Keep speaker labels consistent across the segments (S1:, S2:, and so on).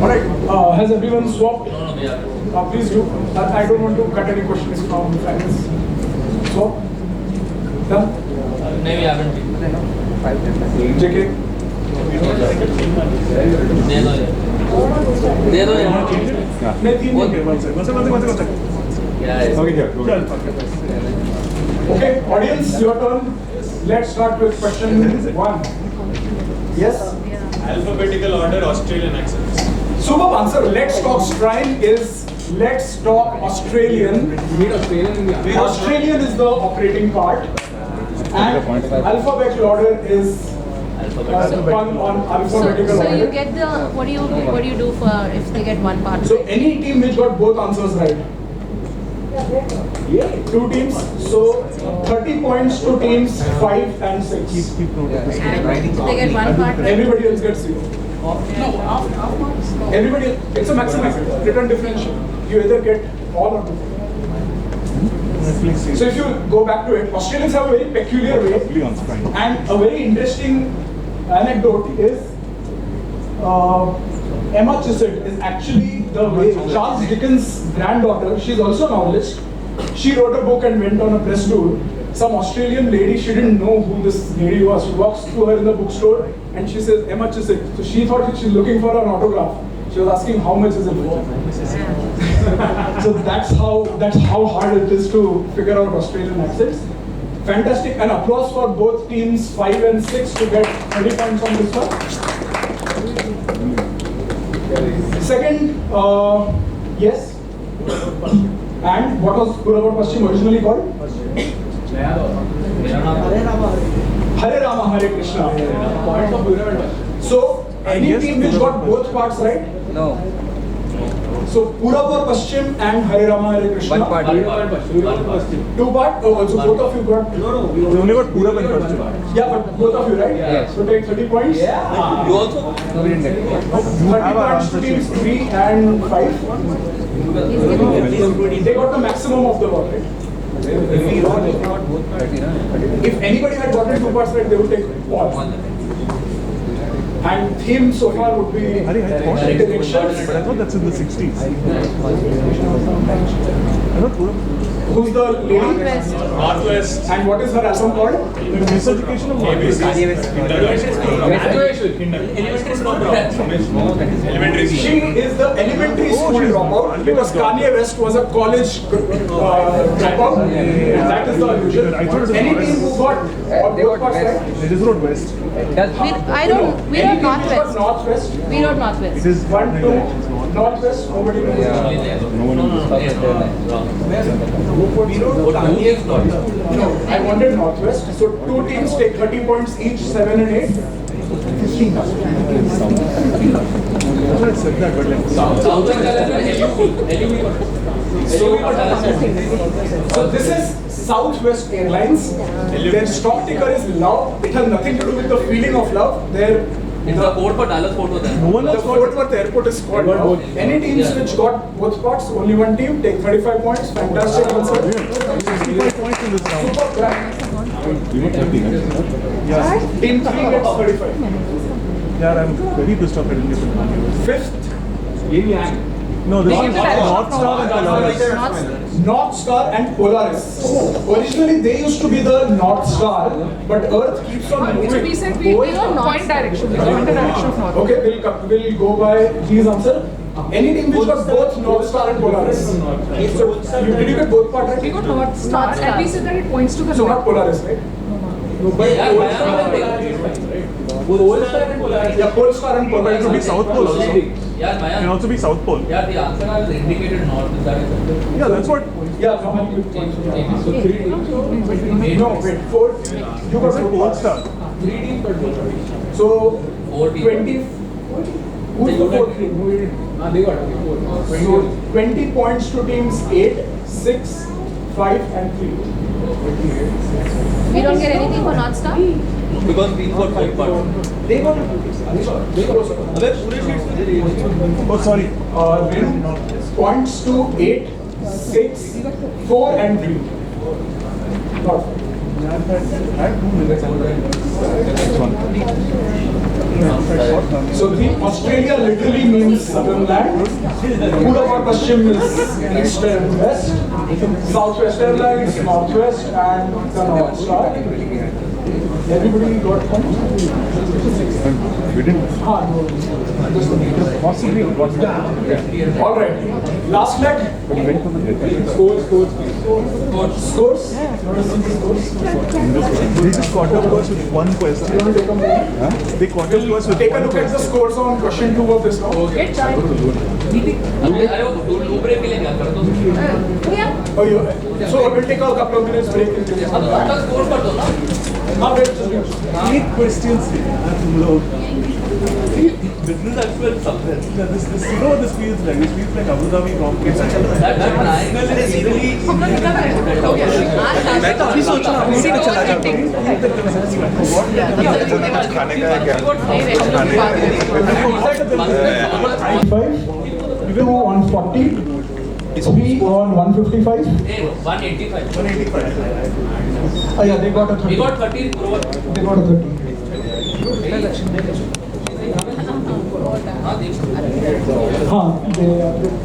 S1: Alright, has everyone swapped?
S2: No, we haven't.
S1: Please do. I don't want to cut any questions from finals. Swap? Done?
S2: No, we haven't.
S1: JK?
S2: दे दो यार.
S1: मैं तीन
S3: One second.
S2: Yeah.
S3: Okay, here. Go ahead.
S1: Okay, audience, your turn. Let's start with question 1. Yes?
S4: Alphabetical order, Australian accents.
S1: Superb answer. Let's talk Strine is let's talk Australian. Australian is the operating part. And alphabetical order is one on alphabetical
S5: So
S1: order.
S5: you get the what do you do for if they get one part?
S1: So any team which got both answers right. 2 teams. So 30 points to teams 5 and 6.
S5: And they get one part right.
S1: Everybody else gets 0. Everybody, it's a maximum return differential. You either get all or 2. So if you go back to it, Australians have a very peculiar way, and a very interesting anecdote is Emma Chisholm is actually the way Charles Dickens' granddaughter. She's also a novelist. She wrote a book and went on a press tour. Some Australian lady, she didn't know who this lady was. She walks to her in the bookstore and she says, Emma Chisholm. So she thought she's looking for an autograph. She was asking how much is it worth. So that's how hard it is to figure out Australian accents. Fantastic, and applause for both teams 5 and 6 to get 30 points on this one. Second, yes. And what was Hyderabad Paschim originally called? Hare Rama, Hare Krishna. So, any team which got both parts right?
S6: No.
S1: So, Purapur Paschim and Hare Rama, Hare Krishna.
S6: One part.
S1: 2 part? Oh, so both of you got?
S3: We only got Purap and Paschim.
S1: Yeah, but both of you, right?
S6: Yes.
S1: So take 30 points.
S6: You also? No, we didn't get it.
S1: 30 points to teams 3 and 5. They got the maximum of the ball, right? If anybody had gotten 2 parts right, they would take all. And theme so far would be directions.
S3: But I thought that's in the 60s. I thought Purap.
S1: Who's the lady?
S5: Northwest.
S4: Northwest.
S1: And what is her album called?
S3: Miseducation of Northwest.
S4: Elementary
S1: She
S4: school.
S1: is the elementary school dropout because Kanye West was a college dropout. And that is the allusion.
S3: I thought it was
S1: Any team who got both parts right?
S3: It is Road West.
S5: We wrote Northwest.
S1: Northwest.
S5: We wrote Northwest.
S3: It is
S1: 1, 2, Northwest. Nobody knows. No, I wanted Northwest. So 2 teams take 30 points each, 7 and 8. 15.
S3: I said that, but like.
S1: So this is Southwest Airlines. Their stock ticker is love. It has nothing to do with the feeling of love.
S2: It's the code for Dallas Fort Worth.
S3: No one
S1: The
S3: else got
S1: Fort Worth airport is called love. Any teams which got both spots, only one team, take 35 points. Fantastic answer.
S3: 65 points in this round.
S1: Super crack.
S3: You got 30, right? Yeah.
S1: Team 3 gets 35.
S3: Yeah, I'm very pissed off I didn't get the money.
S1: 5th,
S3: No, this
S5: They
S3: is
S5: give it
S3: North Star and Polaris.
S1: North Star and Polaris. Originally they used to be the North Star, but Earth keeps on moving.
S7: So we said we
S1: Going-
S7: point direction. We point the direction of north.
S1: Okay, we'll go by these answer. Any team which got both North Star and Polaris. So, did you get both part right?
S7: We got north star, and we said that it points to the
S1: So not
S7: north.
S1: Polaris, right? Yeah, Pole Star and
S3: It
S1: Polaris.
S3: could be South Pole also. It
S2: Yeah,
S3: can
S2: Mayank.
S3: also be South Pole.
S2: Yeah, the answer has indicated north. Is that it?
S3: Yeah, that's what.
S1: Yeah, normally with points. No, wait, 4. You got
S3: It's a
S1: both
S3: Pole
S1: parts.
S3: Star.
S1: So
S2: 4 teams.
S1: 20. Who's the 4th team? So 20 points to teams 8, 6, 5 and 3.
S5: We don't get anything for North Star?
S2: Because we got 5 parts.
S3: Oh, sorry.
S1: Points to 8, 6, 4 and 3. Not
S3: I had 2 minutes. Next one.
S1: So the Australia literally means southern land. Hyderabad Paschim is east and west. Southwest Airlines, northwest, and the North Star. Everybody got points?
S3: We didn't. Possibly.
S1: All right. Last leg. Scores. Scores.
S3: They just caught up to us with one question.
S1: You want to take a moment?
S3: They caught up to us with
S1: Take a
S3: one
S1: look at the
S3: question.
S1: scores on question 2 of this round.
S2: अरे वो लू break के लिए क्या कर दो
S1: Oh, so we'll take a couple of minutes break.
S2: अब तक स्कोर कर दो ना
S1: Wait.
S3: Eight questions.
S2: Business actual subset
S3: This, you know what this feels like? This feels like Abu Dhabi competition.
S2: That triangle is really
S6: मैं तो अभी सोच रहा हूँ उसी में चला जाता हूँ
S5: खाने का है क्या?
S1: 5, 2 on 40, 3 on 155.
S2: 185
S1: Oh yeah, they got a
S2: we
S1: 30.
S2: got 13 crore
S1: They got a 30.
S2: हां देख
S1: हाँ, the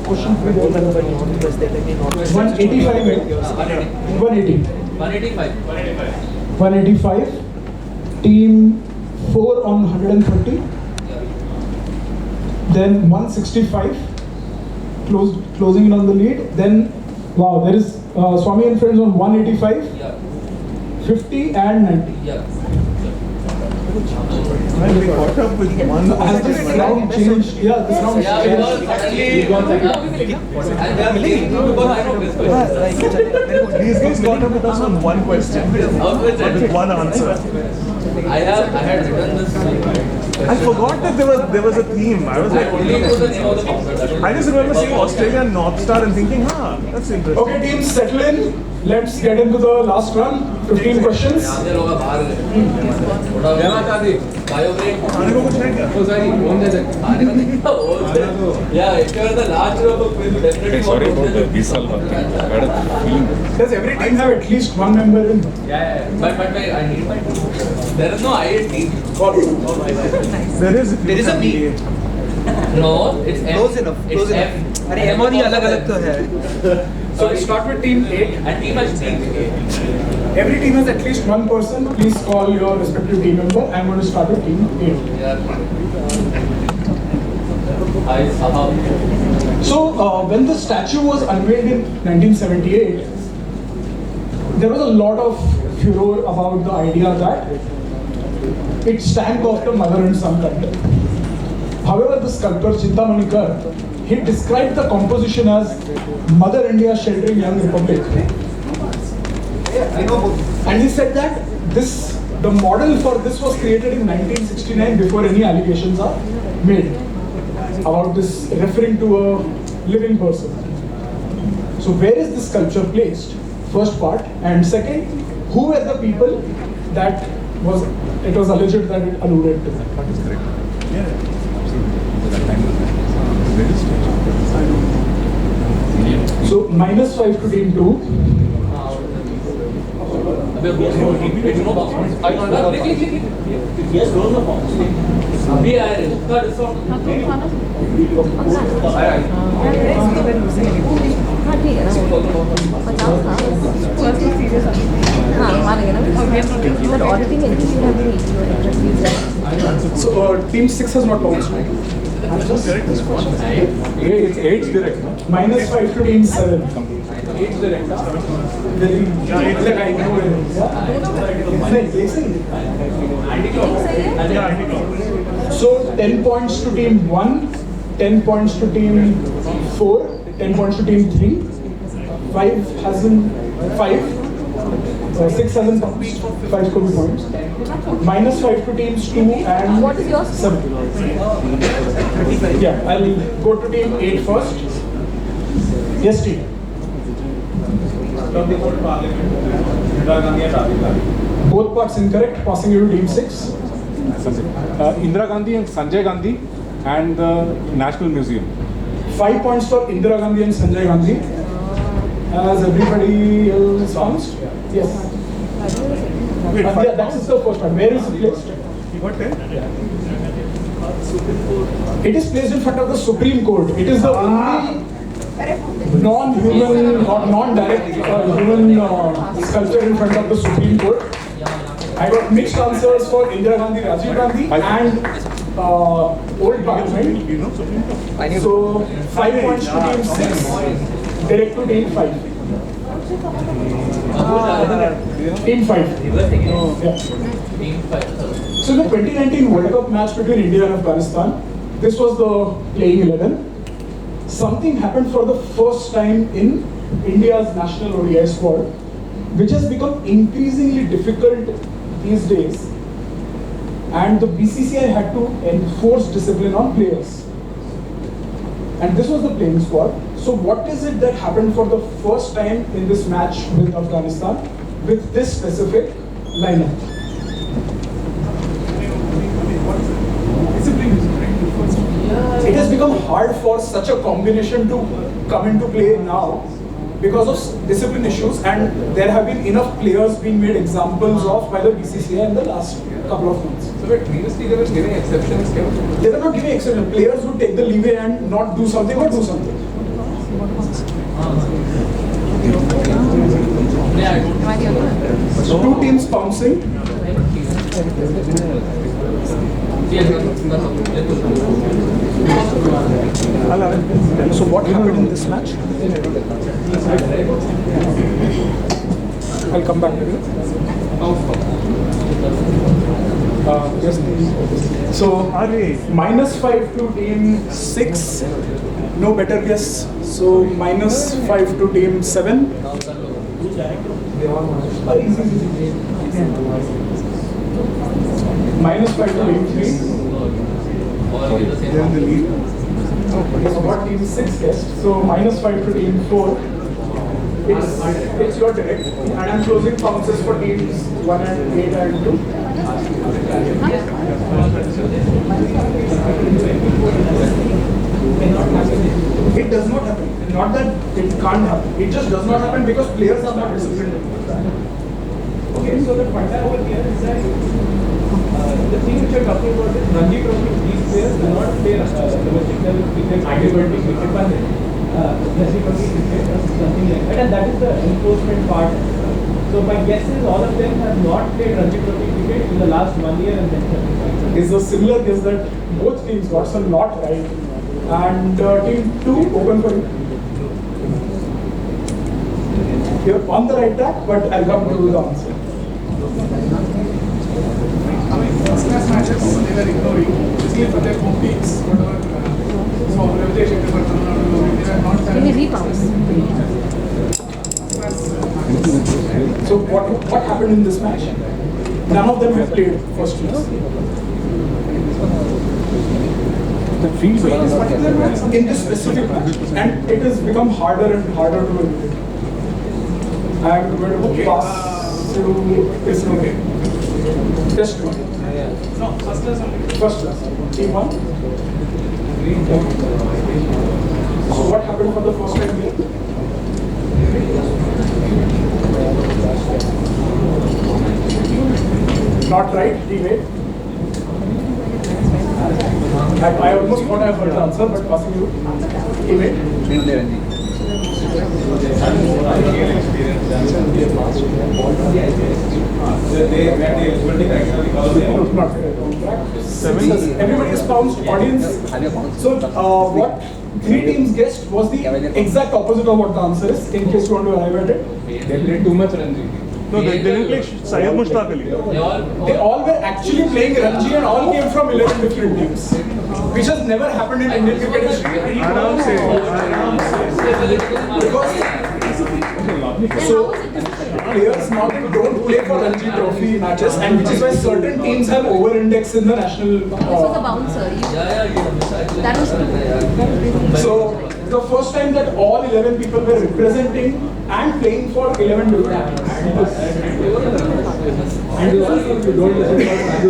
S1: question 3 there. 185 है. 180. 185. Team 4 on 130. Then 165. Closing in on the lead. Then, wow, there is Swami and friends on 185,
S2: yeah
S1: 50 and 90.
S2: yeah
S3: Well, they caught up with one
S1: Has this
S3: question.
S1: round changed? Yeah, this round
S2: yeah
S1: changed.
S2: because suddenly and they are playing because I know this question
S3: These guys caught up with us on one question. With one answer.
S2: I had written this
S3: I forgot that there was a theme. I was like,
S2: only know the name of the competitor
S3: I just remember seeing Australia and North Star and thinking, that's interesting.
S1: Okay, teams, settle in. Let's get into the last run. 15 questions.
S2: आधे लोग बाहर गए थोड़ा bio break
S3: खाने को कुछ है क्या?
S2: खाने का नहीं था वो या if you are the last row of quiz definitely
S8: Sorry about the 20 साल बाद I had a feeling.
S1: Does every team have at least one member in?
S2: but I need my there is no I in team
S3: There is
S6: a B.
S2: no it's M
S6: Close enough.
S2: it's F
S6: अरे M और E अलग-अलग तो है.
S1: So we start with team 8.
S2: and team has team
S1: Every team has at least one person. Please call your respective team member. I'm going to start with team 8.
S2: yeah I somehow
S1: So when the statue was unveiled in 1978, there was a lot of furor about the idea that it stank of the mother and son content. However, the sculptor Chintamani Kar, he described the composition as Mother India sheltering young republic. And he said that the model for this was created in 1969 before any allegations are made about this referring to a living person. So where is this sculpture placed? First part. And second, who were the people that it was alleged that it alluded to?
S3: That is correct. Yeah.
S1: So -5 to team 2.
S2: yes those are box अभी आया है उसका discount
S5: हाँ ठीक है ना 50 हाँ मान गए ना but auditing entity have been issued.
S1: So team 6 has not bounced, right?
S3: It's 8 direct, no?
S1: -5 to team 7. 8 direct. Very, like I know it. So 10 points to team 1, 10 points to team 4, 10 points to team 3, 5 hasn't 5. 6 hasn't bounced. 5 could be points. -5 to teams 2 and
S5: What is yours?
S1: 7. Yeah, I'll go to team 8 first. Yes, team. Both parts incorrect. Passing you to team 6.
S3: Indira Gandhi and Sanjay Gandhi and the National Museum.
S1: 5 points for Indira Gandhi and Sanjay Gandhi. Has everybody else bounced? Yes.
S3: Wait,
S1: Yeah, that's the first one. Where is it placed?
S3: You got 10?
S1: It is placed in front of the Supreme Court. It is the only non-human or non-direct human sculpture in front of the Supreme Court. I got mixed answers for Indira Gandhi, Rajiv Gandhi, and old Parliament. So 5 points to team 6, direct to team 5. Team 5. Yeah. So the 2019 World Cup match between India and Afghanistan, this was the playing 11. Something happened for the first time in India's national ODI squad, which has become increasingly difficult these days, and the BCCI had to enforce discipline on players. And this was the playing squad. So what is it that happened for the first time in this match with Afghanistan with this specific lineup? It has become hard for such a combination to come into play now because of discipline issues, and there have been enough players being made examples of by the BCCI in the last couple of months.
S2: So but previously they were giving exceptions.
S1: They were not giving exceptions. Players would take the leeway and not do something or do something. So 2 teams bouncing. So what happened in this match? I'll come back to you. Yes. So -5 to team 6. No better guess. So -5 to team 7. -5 to team 3. So what team 6 guessed? So -5 to team 4. It's your direct, and I'm closing bounces for teams 1 and 8 and 2. It does not happen. Not that it can't happen. It just does not happen because players are not disciplined.
S9: Okay, so the point over here is that the thing which you're talking about is Ranji Trophy. These players do not play domestic level cricket, Hyderabad cricket, classical cricket or something like that, and that is the enforcement part. So my guess is all of them have not played Ranji Trophy cricket in the last 1 year and then 75.
S1: It's a similar guess that both teams got some not right, and team 2 open for you. You're on the right track, but I'll come to the answer.
S10: First class matches they were ignoring, basically for their home teams, whatever. So Retd, they were not.
S5: Any rebounds?
S1: So what happened in this match? None of them have played first class.
S3: The field
S1: So in this particular match, in this specific match, and it has become harder and harder to win. I'm going to pass to this one. Test 1.
S10: No, first class only.
S1: First class. Team 1. So what happened for the first time here? Not right, teammate. I almost thought I heard the answer, but passing you. Teammate. Everybody is bounced. Audience. So what 3 teams guessed was the exact opposite of what the answer is. In case you want to arrive at it.
S2: They played too much Ranji.
S3: No, they didn't play Syed Mushtaq Ali.
S1: They all were actually playing Ranji and all came from 11 different teams, which has never happened in Indian cricket history. So players now don't play for Ranji Trophy matches, and which is why certain teams have over-indexed in the national.
S5: This was a bouncer. That was
S1: So the first time that all 11 people were representing and playing for 11 different teams. And you don't listen to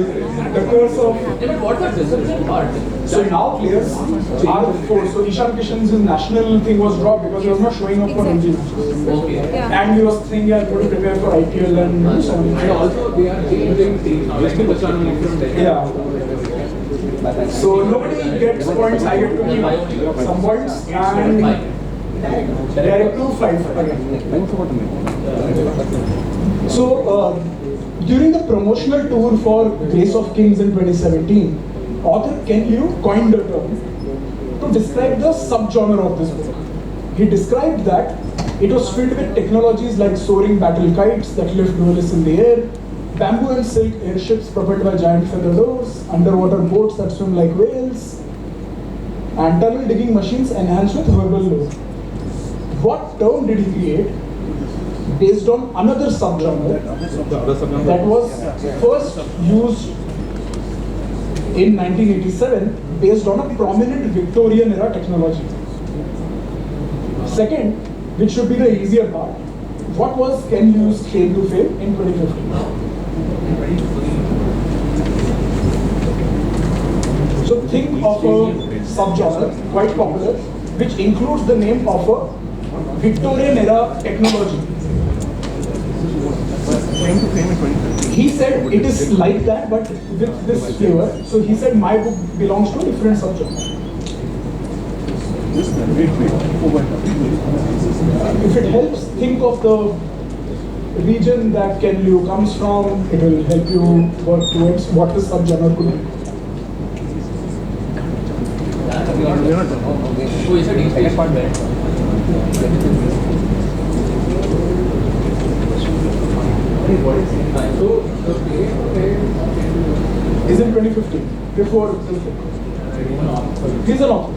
S1: the curse of.
S2: But what was discipline part?
S1: So now players are forced. So Ishan Kishan's national thing was dropped because he was not showing up for Ranji matches.
S2: Okay.
S5: Yeah.
S1: And he was thinking, yeah, going to prepare for IPL and so on.
S2: And also they are changing things now. Like the Bachchan from
S1: Yeah. So nobody gets points, I get to keep some points, and direct to 5 again. So during the promotional tour for Grace of Kings in 2017, author Ken Liu coined the term to describe the subgenre of this book. He described that it was filled with technologies like soaring battle kites that lift duelists in the air, bamboo and silk airships propelled by giant feather doors, underwater boats that swim like whales, and tunnel digging machines enhanced with herbal lore. What term did he create based on another subgenre that was first used in 1987 based on a prominent Victorian era technology? Second, which should be the easier part, what was Ken Liu's claim to fame in 2015? So think of a subgenre, quite popular, which includes the name of a Victorian era technology. He said it is like that, but with this flavor. So he said my book belongs to a different subgenre. If it helps, think of the region that Ken Liu comes from. It will help you work towards what the subgenre could be. Is in 2015, before he's an author.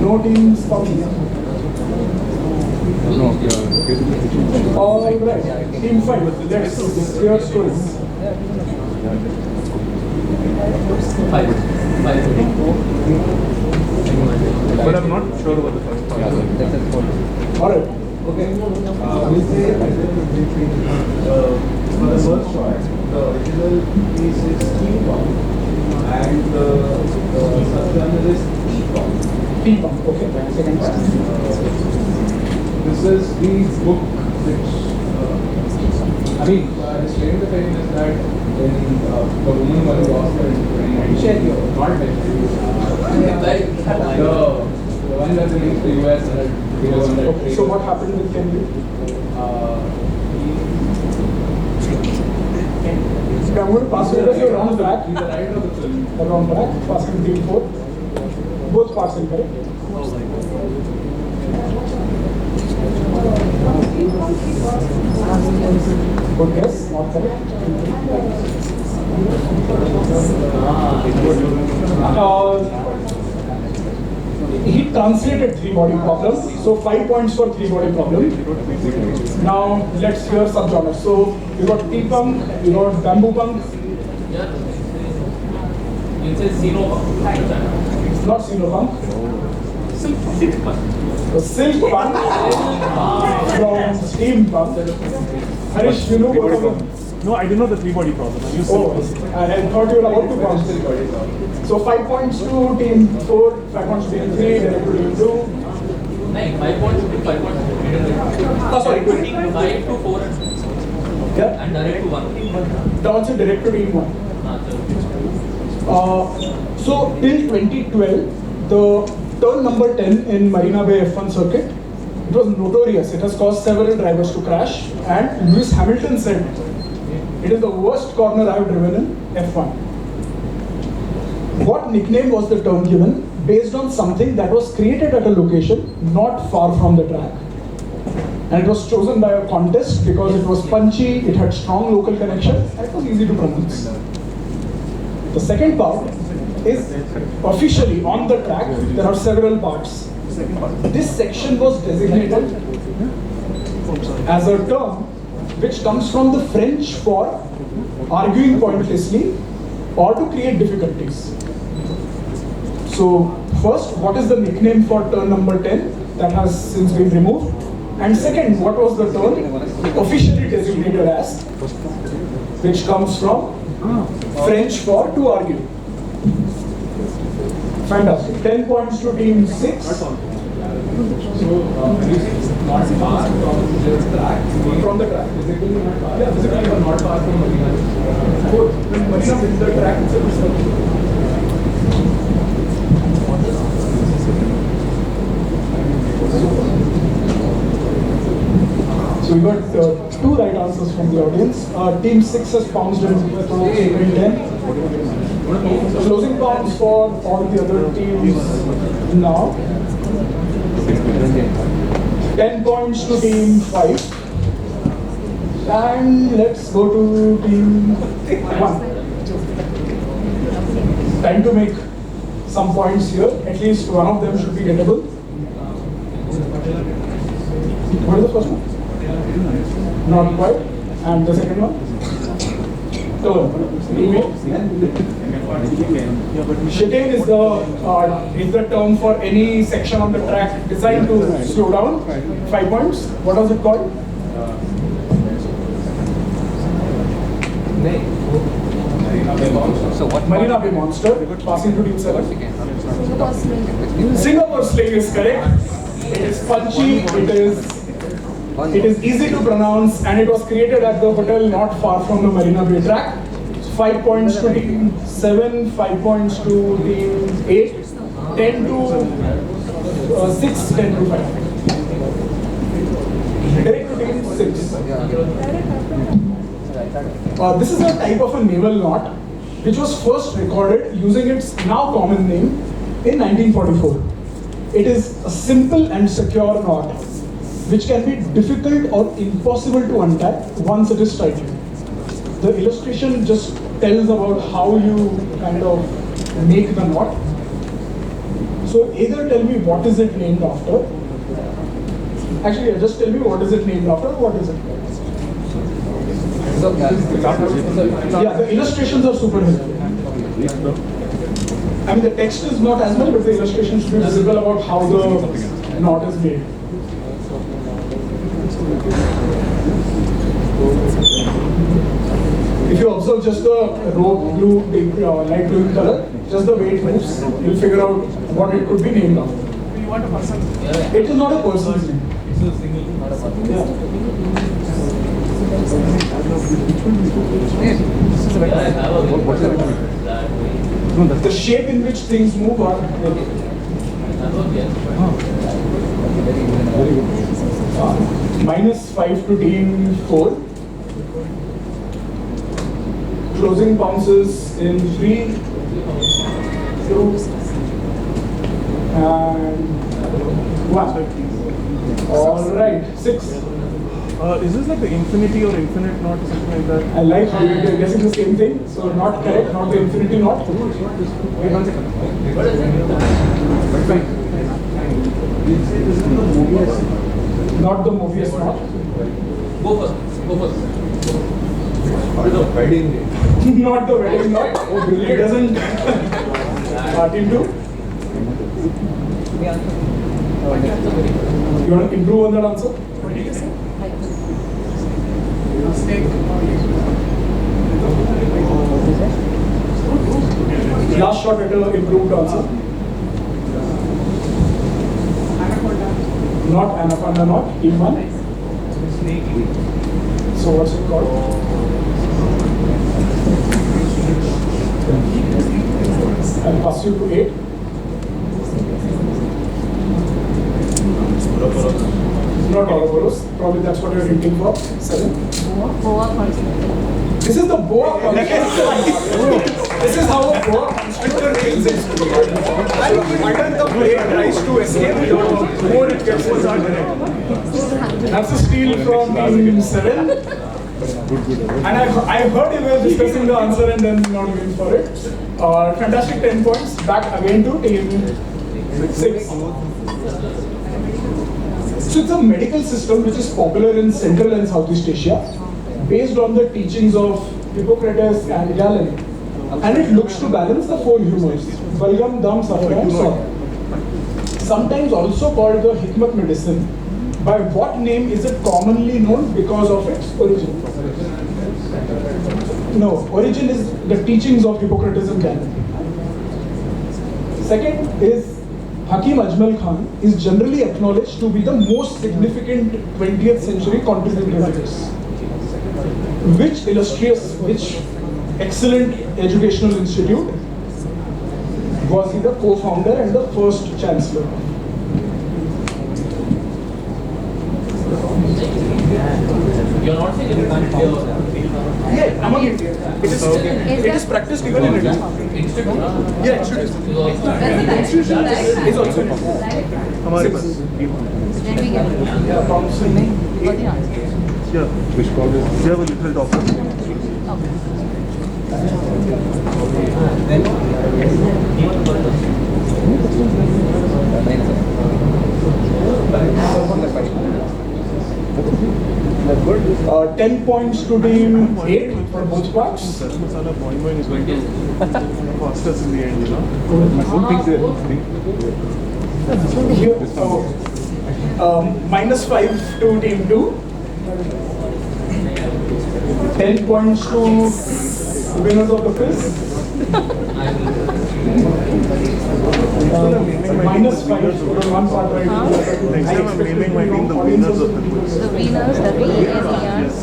S1: No team spousing. All right, team 5. Let's hear stories.
S3: But I'm not sure about the first part.
S1: All right.
S9: Okay. We'll say for the first choice, the original piece is steampunk, and the subgenre is T-punk.
S1: T-punk. Okay. Second part.
S9: This is the book which his claim to fame is that when the woman won the Oscar in 2019, not the one that released the US and he was on that
S1: Okay. So what happened with Ken Liu? I'm going to pass it to round back.
S9: He's the writer of the film.
S1: Round back. Passing team 4. Both passing, correct? Good guess, not correct. He translated three-body problem, so 5 points for three-body problem. Now let's hear subgenres. So we got T-punk, we got bamboo punk.
S2: You say Xenopunk.
S1: It's not Xenopunk.
S2: Silk punk.
S1: The silk punk from steampunk. Harish, you know what of them?
S3: No, I didn't know the three-body problem. I used
S1: Oh, I thought you were about to pass. So 5 points to team 4, 5 points to team 3, direct to team 2.
S2: No, 5 points to 5 points to
S1: Oh, sorry, 20.
S2: 5 to 4
S1: Yeah,
S2: and direct to 1.
S1: that also direct to team 1. So till 2012, the turn number 10 in Marina Bay F1 circuit, it was notorious. It has caused several drivers to crash, and Lewis Hamilton said, "It is the worst corner I have driven in F1." What nickname was the term given? Based on something that was created at a location not far from the track. And it was chosen by a contest because it was punchy, it had strong local connection, and it was easy to pronounce. The second part is officially on the track, there are several parts. This section was designated as a term which comes from the French for arguing pointlessly or to create difficulties. So first, what is the nickname for turn number 10 that has since been removed? And second, what was the term officially designated as, which comes from French for to argue? Fantastic. 10 points to team 6.
S9: So, not far from the track.
S1: From the track.
S9: Physically not far. Yeah, physically but not far from Marina. Both. When Marina is the track itself is
S1: So we got two right answers from the audience. Team 6 has pounced in 10. Closing pounds for all the other teams now. 10 points to team 5. And let's go to team 1. Time to make some points here. At least one of them should be gettable. What is the first one? Not quite. And the second one? Chicane is the term for any section on the track designed to slow down. 5 points. What was it called?
S6: So what?
S1: Marina Bay Monster. Passing to team 7. Singapore Sling is correct. It is punchy. It is easy to pronounce, and it was created at the hotel not far from the Marina Bay track. 5 points to team 7, 5 points to team 8, 10 to 6, 10 to 5. Direct to team 6. This is a type of a naval knot which was first recorded using its now common name in 1944. It is a simple and secure knot which can be difficult or impossible to untie once it is tightened. The illustration just tells about how you kind of make the knot. So either tell me what is it named after. Actually, just tell me what is it named after. What is it? Yeah, the illustrations are super helpful. I mean, the text is not as much, but the illustration should be visible about how the knot is made. If you observe just the rope blue, light blue in color, just the way it moves, you'll figure out what it could be named after.
S10: You want a person?
S1: It is not a person's name.
S9: It's a single, not a person.
S1: Yeah. The shape in which things move are -5 to team 4. Closing bounces in 3, 2, and 1. All right, 6.
S3: Is this like the infinity or infinite knot or something like that?
S1: I like how you're guessing the same thing. So not correct, not the infinity knot.
S3: Wait 1 second.
S1: Not the Mobius knot.
S2: Go first.
S1: Not the wedding knot. Oh, really? It doesn't. Team 2. You want to improve on that answer?
S5: What did you say?
S10: Snake.
S1: Last shot at an improved answer.
S10: Anaconda.
S1: Not anaconda knot. Team 1. So what's it called? I'll pass you to 8. Not Ouroboros. Probably that's what you're hinting for. 7.
S5: Boa constrictor.
S1: This is the boa constrictor. This is how a boa constrictor kills it. And until the blade tries to escape, the more it gets exerted. That's a steal from team 7. And I heard you were discussing the answer and then not going for it. Fantastic 10 points. Back again to team 6. So it's a medical system which is popular in Central and Southeast Asia, based on the teachings of Hippocrates and Galen. And it looks to balance the 4 humors: Balgam, Dam, Safra, and Saur. Sometimes also called the Hikmat medicine. By what name is it commonly known because of its origin? No, origin is the teachings of Hippocrates and Galen. Second is Hakim Ajmal Khan is generally acknowledged to be the most significant 20th century contributor to this. Which illustrious, which excellent educational institute was he the co-founder and the first chancellor of?
S2: You're not saying you can't hear.
S1: Yeah, among India. It is practiced even in India.
S2: Institute?
S1: Yeah, institute.
S5: Institution
S1: Is also in
S6: हमारे पास
S5: Then we get it.
S1: Yeah, approximately
S5: What the answer?
S6: yeah, which college? They have a little doctor.
S5: Okay.
S1: That's good. 10 points to team 8 for both parts.
S3: Is going to cost us in the end, you know. My phone thinks they're
S1: Here, -5 to team 2. 10 points to winners of the quiz. -5 for one part right.
S6: Next time I'm naming my team the winners of the quiz.
S5: The winners, the
S6: Yes.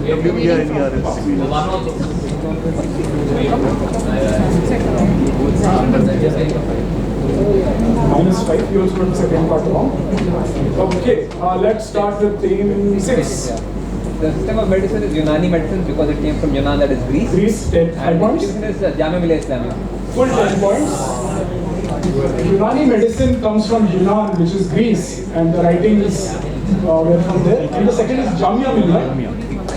S6: WNERS.
S2: One also.
S1: -5, you also got the second part wrong. Okay, let's start with team 6.
S11: The system of medicine is Unani medicine because it came from Yunan, that is Greece.
S1: Greece, 5
S11: And
S1: points.
S11: institution is Jamia Millia Islamia.
S1: Full 10 points. Unani medicine comes from Yunan, which is Greece, and the writings were from there. And the second is Jamia Millia.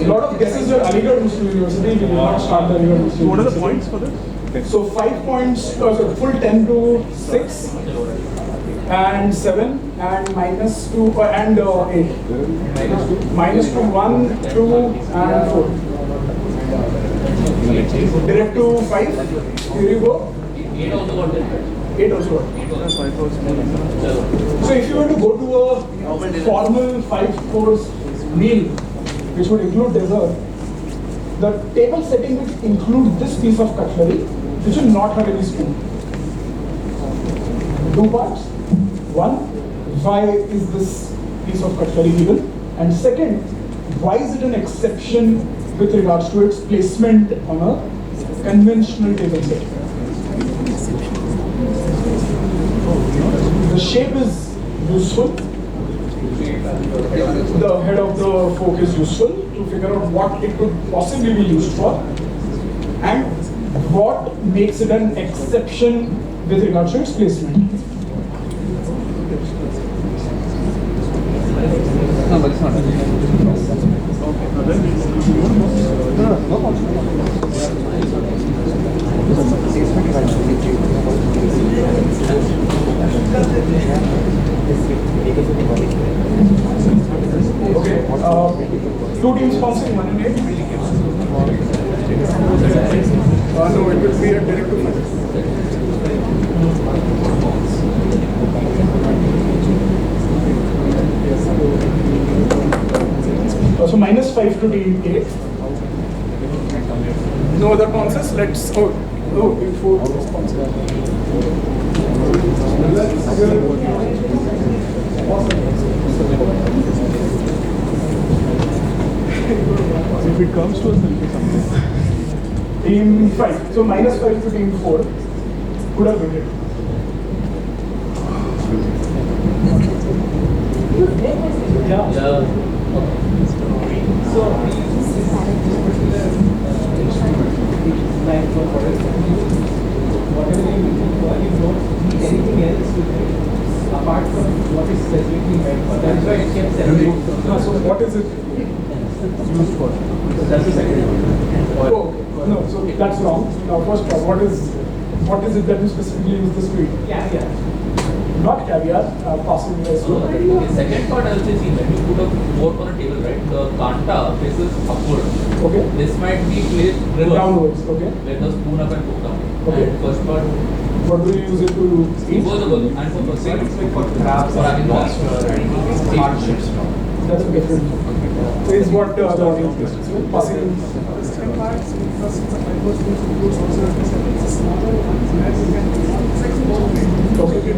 S1: A lot of guesses were Aligarh Muslim University. We did not start the Aligarh Muslim
S6: What are the
S1: University.
S6: points for this?
S1: So 5 points, so full 10 to 6, and 7, and -2, and 8. -2, 1, 2, and 4. Direct to 5. Here you go.
S2: 8 also got it.
S1: 8 also. So if you were to go to a formal 5-course meal, which would include dessert, the table setting would include this piece of cutlery, which will not have any spoon. 2 parts. 1, why is this piece of cutlery given? And second, why is it an exception with regards to its placement on a conventional table set? The shape is useful. The head of the fork is useful to figure out what it could possibly be used for, and what makes it an exception with regards to its placement.
S11: No, but it's not.
S1: Okay, 2 teams sponsoring 1 and 8. No, it will be a direct to 5. So -5 to team 8. No other sponsors. Let's before sponsor.
S3: If it comes to us, it'll be something.
S1: Team 5. So -5 to team 4. Could have waited. Yeah.
S9: So, whatever you don't need anything else with it, apart from what is specifically meant for. That's why it kept separate.
S1: So what is it used for?
S9: That's the second one.
S1: Oh, no, so that's wrong. Now first part, what is it that you specifically use this to eat?
S9: Caviar.
S1: Not caviar, possibly as well.
S2: Okay, second part I also see when you put a fork on a table, right? The kanta faces upward.
S1: Okay.
S2: This might be placed reverse.
S1: Downwards, okay.
S2: With the spoon up and fork down.
S1: Okay.
S2: And first part,
S1: What do you use it to eat?
S2: both of them. And for first part, it's like for crabs or having lobster and hardships.
S1: That's a different. So is what the passing. Okay.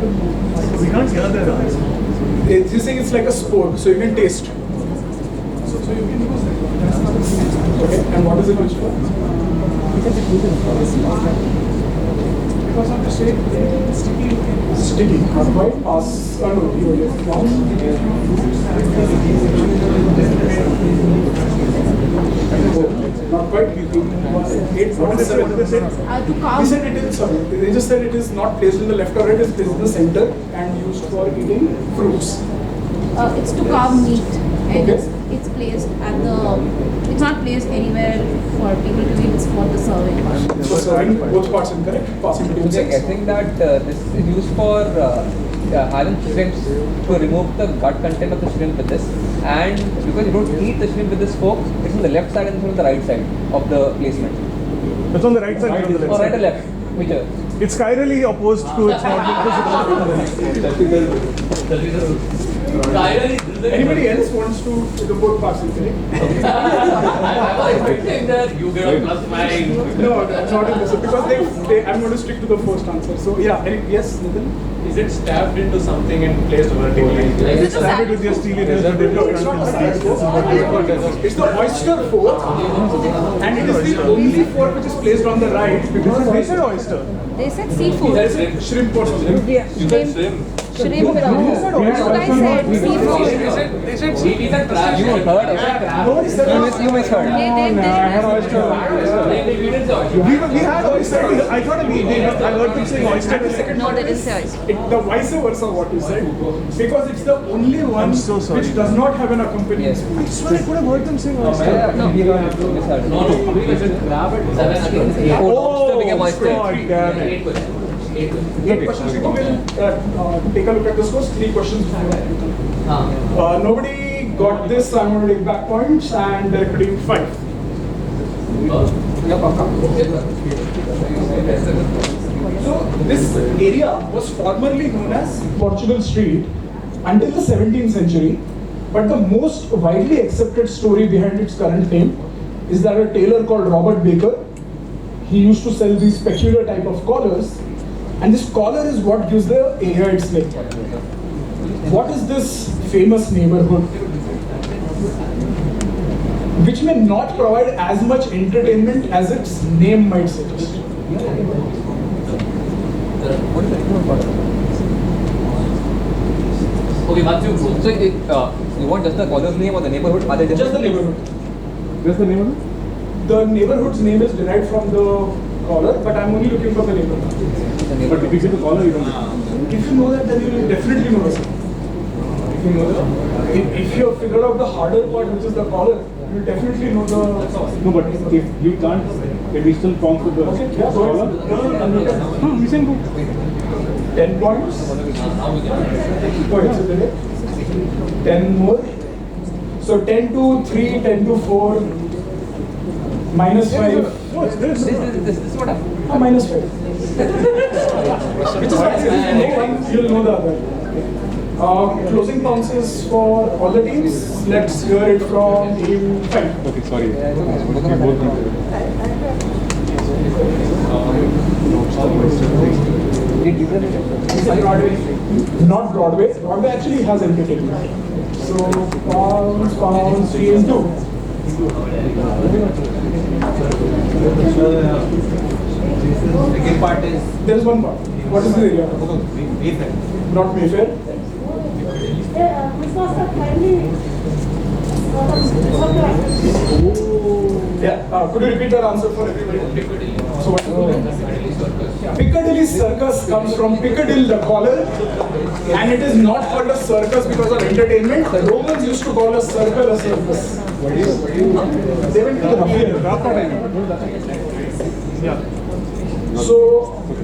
S1: saying it's like a sport, so you can taste.
S10: So you can use that. That's not the same.
S1: Okay, and what is it used for?
S10: Because of the shape, it's sticky.
S1: Sticky, not quite. No, not quite. What is it?
S5: To
S1: They
S5: calm.
S1: said it is, sorry, they just said it is not placed in the left or right, it is placed in the center and used for eating fruits.
S5: It's to carve meat, and
S1: Okay.
S5: it's placed at the. It's not placed anywhere for people to eat. It's for the serving.
S1: So serving both parts incorrect, passing between
S11: We are
S1: six.
S11: guessing that this is used for having shrimps to remove the gut content of the shrimp with this, and because you don't eat the shrimp with this fork, it's on the left side and it's on the right side of the placement.
S6: It's on the right side, not on the
S11: Or
S6: left
S11: right or
S6: side.
S11: left, whichever.
S6: It's chirally opposed to its not.
S1: Anybody else wants to do both parts incorrect?
S2: I was expecting that you get a plus mine.
S1: No, it's not in this, because I'm going to stick to the first answer. So yeah, yes, Nitin?
S4: Is it stabbed into something and placed vertically?
S6: You stab it with your steely nails.
S1: No, it's not a salad fork. It's the oyster fork, and it is the only fork which is placed on the right because
S6: They said oyster.
S5: They said seafood.
S1: there is a shrimp or something.
S5: Shrimp. Shrimp. You guys said seafood.
S2: They said he said crab.
S11: You heard of it? You misheard.
S5: They
S2: didn't say oyster.
S6: We had oyster. I thought I heard them saying oyster.
S5: No, they didn't say oyster.
S1: The vice versa what you said, because it's the only one
S6: I'm so sorry.
S1: which does not have an accompanying
S11: Yes.
S1: spoon.
S6: I swear I could have heard them saying oyster.
S11: No, you misheard.
S2: No, they said crab at 7 again.
S11: Lobster became oyster.
S6: God damn it.
S2: 8 questions. 8 questions.
S1: 8 questions. We will take a look at the scores. 3 questions. Nobody got this, so I'm going to take back points, and they're putting 5. So this area was formerly known as Portugal Street until the 17th century, but the most widely accepted story behind its current name is that a tailor called Robert Baker, he used to sell these peculiar type of collars, and this collar is what gives the area its name. What is this famous neighborhood which may not provide as much entertainment as its name might suggest?
S2: Okay, Matthew.
S11: So you want just the collar's name or the neighborhood? Are they
S1: Just the neighborhood.
S3: Just the name of it?
S1: The neighborhood's name is derived from the collar, but I'm only looking for the neighborhood.
S3: But if you see the collar, you don't know.
S1: If you know that, then you will definitely know the song. If you know that, if you have figured out the harder part, which is the collar, you will definitely know the song.
S3: No, but if you can't, can we still count with the
S1: Okay, yeah, so
S3: collar?
S1: we can go. 10 points. Oh, it's a minute. 10 more. So 10 to 3, 10 to 4, minus 5.
S6: What's this?
S11: This is what happened.
S1: Minus 5. Which is why if you know one, you'll know the other. Closing bounces for all the teams. Let's hear it from team 5.
S3: Okay, sorry. We both know.
S1: Not Broadway. Broadway actually has entertainment. So pounds, 3 and 2.
S2: Second part is
S1: There's one part. What is the area?
S2: Mayfair.
S1: Not Mayfair. Yeah. Could you repeat that answer for everybody? So what is it? Piccadilly Circus comes from Piccadilly the collar, and it is not called a circus because of entertainment. The Romans used to call a circle a circus. They went to the theater.
S6: Yeah.
S1: So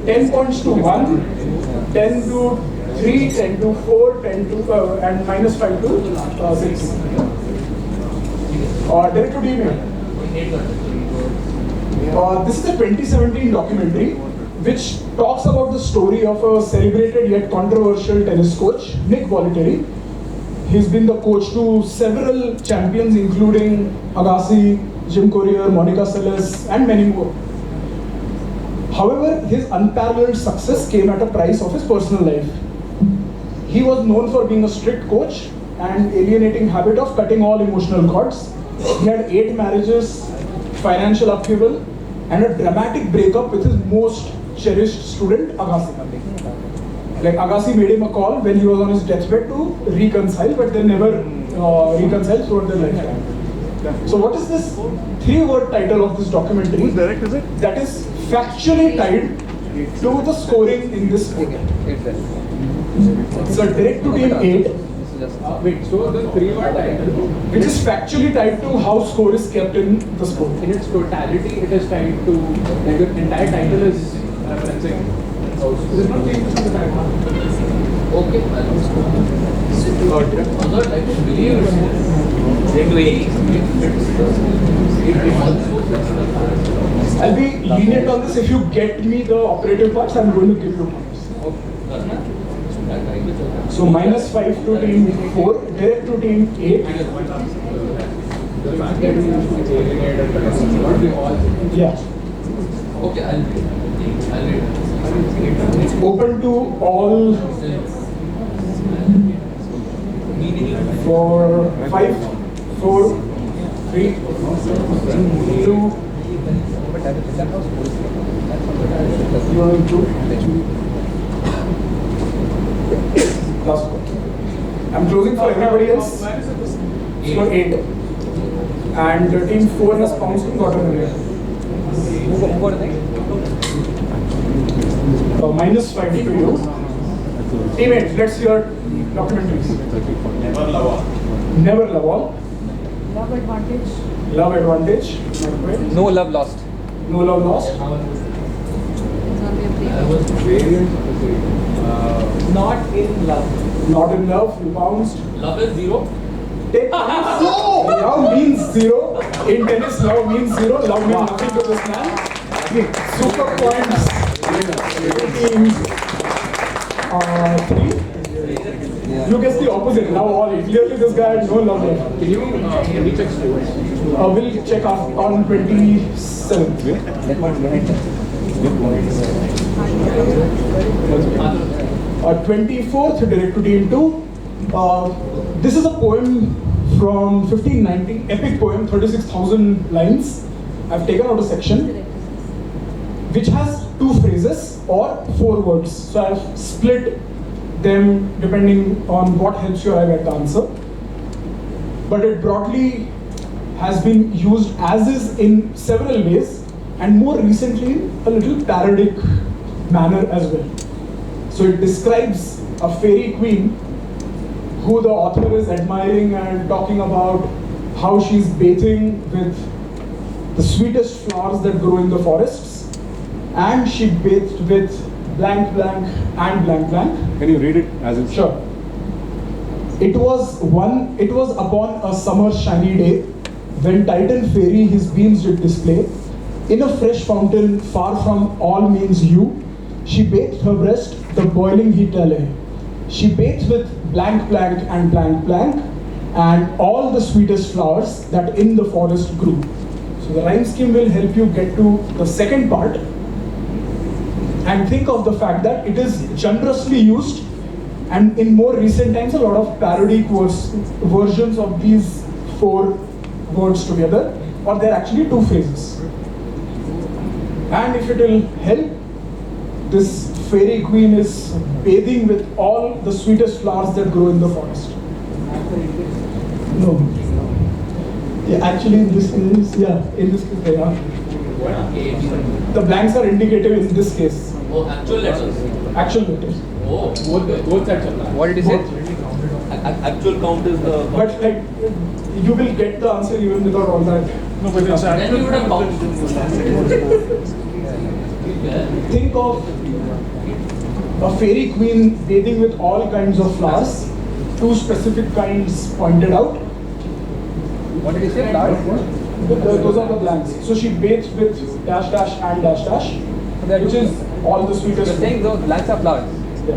S1: 10 points to 1, 10 to 3, 10 to 4, 10 to and minus 5 to 6. Director email. This is a 2017 documentary which talks about the story of a celebrated yet controversial tennis coach, Nick Bollettieri. He's been the coach to several champions including Agassi, Jim Courier, Monica Seles and many more. However, his unparalleled success came at a price of his personal life. He was known for being a strict coach and alienating habit of cutting all emotional cords. He had 8 marriages, financial upheaval, and a dramatic breakup with his most cherished student, Agassi. Like Agassi made him a call when he was on his deathbed to reconcile, but they never reconciled throughout their lifetime. So what is this 3-word title of this documentary?
S6: Whose direct is it?
S1: That is factually tied to the scoring in this sport. So direct to team 8,
S9: Wait, so the 3-word title,
S1: which is factually tied to how score is kept in the sport.
S9: in its totality, it is tied to, the entire title is referencing house. Is it not changed from the title?
S2: Okay. Although I don't believe
S1: I'll be lenient on this. If you get me the operative parts, I'm going to give you points. So -5 to team 4, direct to team 8.
S9: The fact that we alienate and not be all.
S1: Yeah.
S2: Okay, I'll read.
S1: It's open to all for 5, 4, 3, 2, 2. Last one. I'm closing for everybody else. For 8. And team 4 has pounced and got an array. -5 to you. Team 8, let's hear documentaries.
S4: Never love all.
S1: Never Love All.
S7: Love advantage.
S1: Love Advantage. Not quite.
S11: No love lost.
S1: No Love Lost.
S5: It's gonna be a breakup.
S9: Variant of the same. Not in love.
S1: Not in Love. You bounced.
S2: Love is 0.
S1: Take points. Love means 0. In tennis, love means 0. Love means nothing to this man. Super points. Team 3. You guess the opposite. Now all. Clearly this guy had no love left.
S9: Can you recheck scores?
S1: We'll check on 27th. 24th, direct to team 2. This is a poem from 1590, epic poem, 36,000 lines. I've taken out a section which has 2 phrases or 4 words. So I've split them depending on what helps you arrive at the answer. But it broadly has been used as is in several ways, and more recently a little parodic manner as well. So it describes a fairy queen who the author is admiring and talking about how she's bathing with the sweetest flowers that grow in the forests, and she bathed with blank blank and blank blank.
S3: Can you read it as it's?
S1: Sure. It was upon a summer shiny day, when Titan fairy his beams did display, in a fresh fountain far from all means you, she bathed her breast, the boiling heat allay. She bathed with blank blank and blank blank, and all the sweetest flowers that in the forest grew. So the rhyme scheme will help you get to the second part, and think of the fact that it is generously used, and in more recent times a lot of parody versions of these 4 words together, or they're actually 2 phrases. And if it will help, this fairy queen is bathing with all the sweetest flowers that grow in the forest. No. Yeah, actually in this case, they are. The blanks are indicative in this case.
S2: Oh, actual letters.
S1: Actual letters.
S2: Oh,
S9: Both sides of that.
S11: What did he say?
S2: actual count is the.
S1: But like, you will get the answer even without all that.
S6: No, but it's
S2: Then you would have counted.
S1: Think of a fairy queen bathing with all kinds of flowers, 2 specific kinds pointed out.
S11: What did he say? Flowers?
S1: Those are the blanks. So she bathed with dash dash and dash dash, which is all the sweetest.
S11: You're saying those blanks are flowers?
S1: Yeah.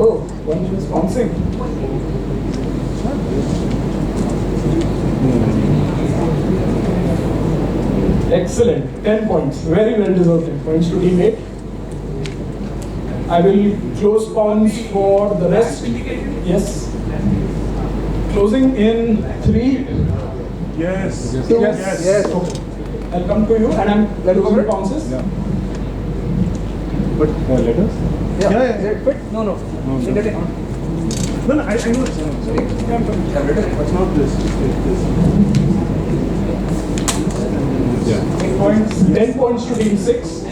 S1: Oh, one is bouncing. Excellent. 10 points. Very well deserved 10 points to team 8. I will close pawns for the rest. Yes. Closing in 3,
S6: Yes.
S1: 2,
S6: Yes.
S1: Okay. I'll come to you and I'm closing pounces.
S3: Yeah. But letters?
S6: Yeah.
S11: Fit? No.
S6: No, I know this. Sorry. It's not this. It's
S3: Yeah.
S1: 8 points, 10 points to team 6.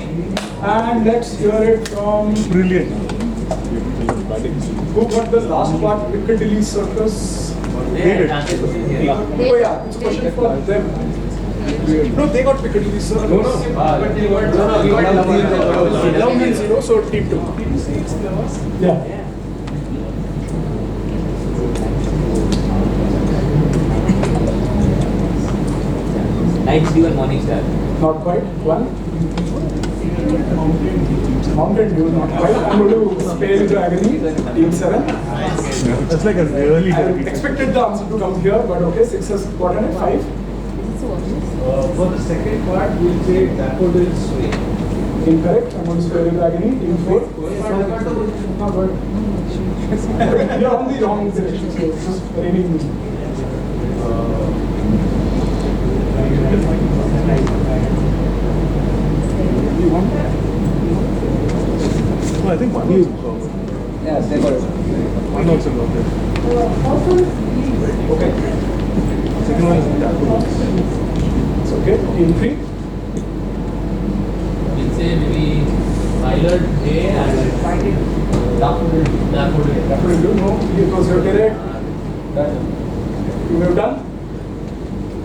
S1: And let's hear it from
S6: brilliant.
S1: who got the last part, Piccadilly Circus.
S6: They did.
S1: Oh yeah, it's a question for them. No, they got Piccadilly Circus. No. But they got 11 and 0, so team 2. Yeah.
S2: Night Dew and Morning Star.
S1: Not quite. 1. Mountain Dew, not quite. I'm going to spare into agony. Team 7.
S6: That's like a really
S1: I
S6: good
S1: expected the answer to come here, but okay, 6 has gotten it. 5.
S9: For the second part, we'll say daffodil swing.
S1: Incorrect. I'm going to spare into agony. Team 4. Not good. You're on the wrong direction, so it's just raining.
S6: No, I think one is
S11: Yeah, they got it.
S6: one also got it.
S1: Okay.
S6: Second one is daffodils.
S1: It's okay. Team 3.
S2: We'll say maybe Violet Day and Daffodil.
S1: Daffodil Blue. No, because you're correct. You have done.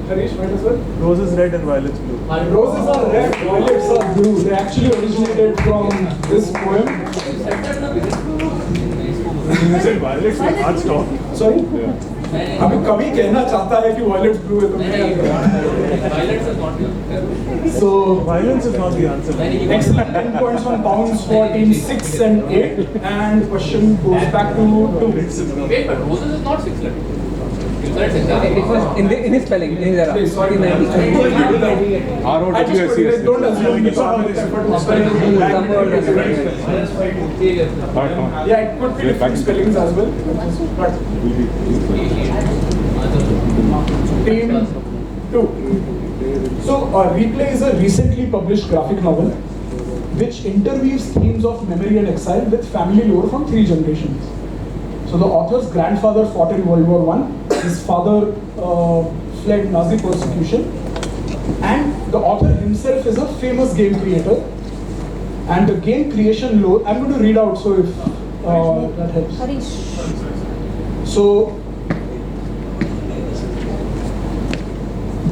S1: Harish, might as well.
S6: Roses red and violets blue.
S1: Roses are red, violets are blue. They actually originated from this poem.
S6: You said violets will not stop.
S1: Sorry? अभी कभी कहना चाहता है कि violets blue है तो मैं
S2: Violets is not here.
S1: So
S6: Violence is not the answer.
S1: excellent 10 points on pounds for team 6 and 8, and question goes back to 2.
S2: Wait, but Roses is not 6 letters. You said it's exactly.
S11: It was in his spelling, in his era.
S1: Okay, sorry, I just
S3: ROWSES.
S1: don't assume you saw this effort to spell it. Yeah, it could be different spellings as well. But team 2. So, Replay is a recently published graphic novel which interweaves themes of memory and exile with family lore from 3 generations. So the author's grandfather fought in World War I, his father fled Nazi persecution, and the author himself is a famous game creator. And the game creation lore, I'm going to read out so if that helps.
S5: Harish.
S1: So,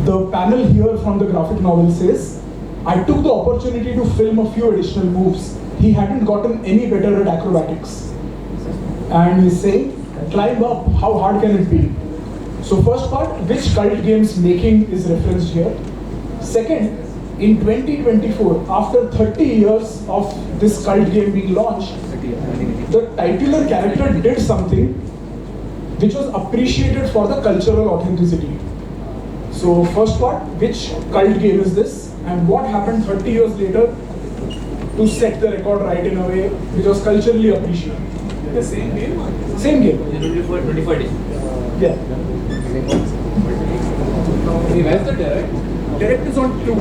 S1: the panel here from the graphic novel says, I took the opportunity to film a few additional moves. He hadn't gotten any better at acrobatics. And he's saying, climb up, how hard can it be? So first part, which cult game's making is referenced here. Second, in 2024, after 30 years of this cult game being launched, the titular character did something which was appreciated for the cultural authenticity. So first part, which cult game is this? And what happened 30 years later to set the record right in a way which was culturally appreciated?
S9: The same game?
S1: Same game.
S2: 24 days.
S1: Yeah.
S2: Where's the direct?
S1: Direct is on 2.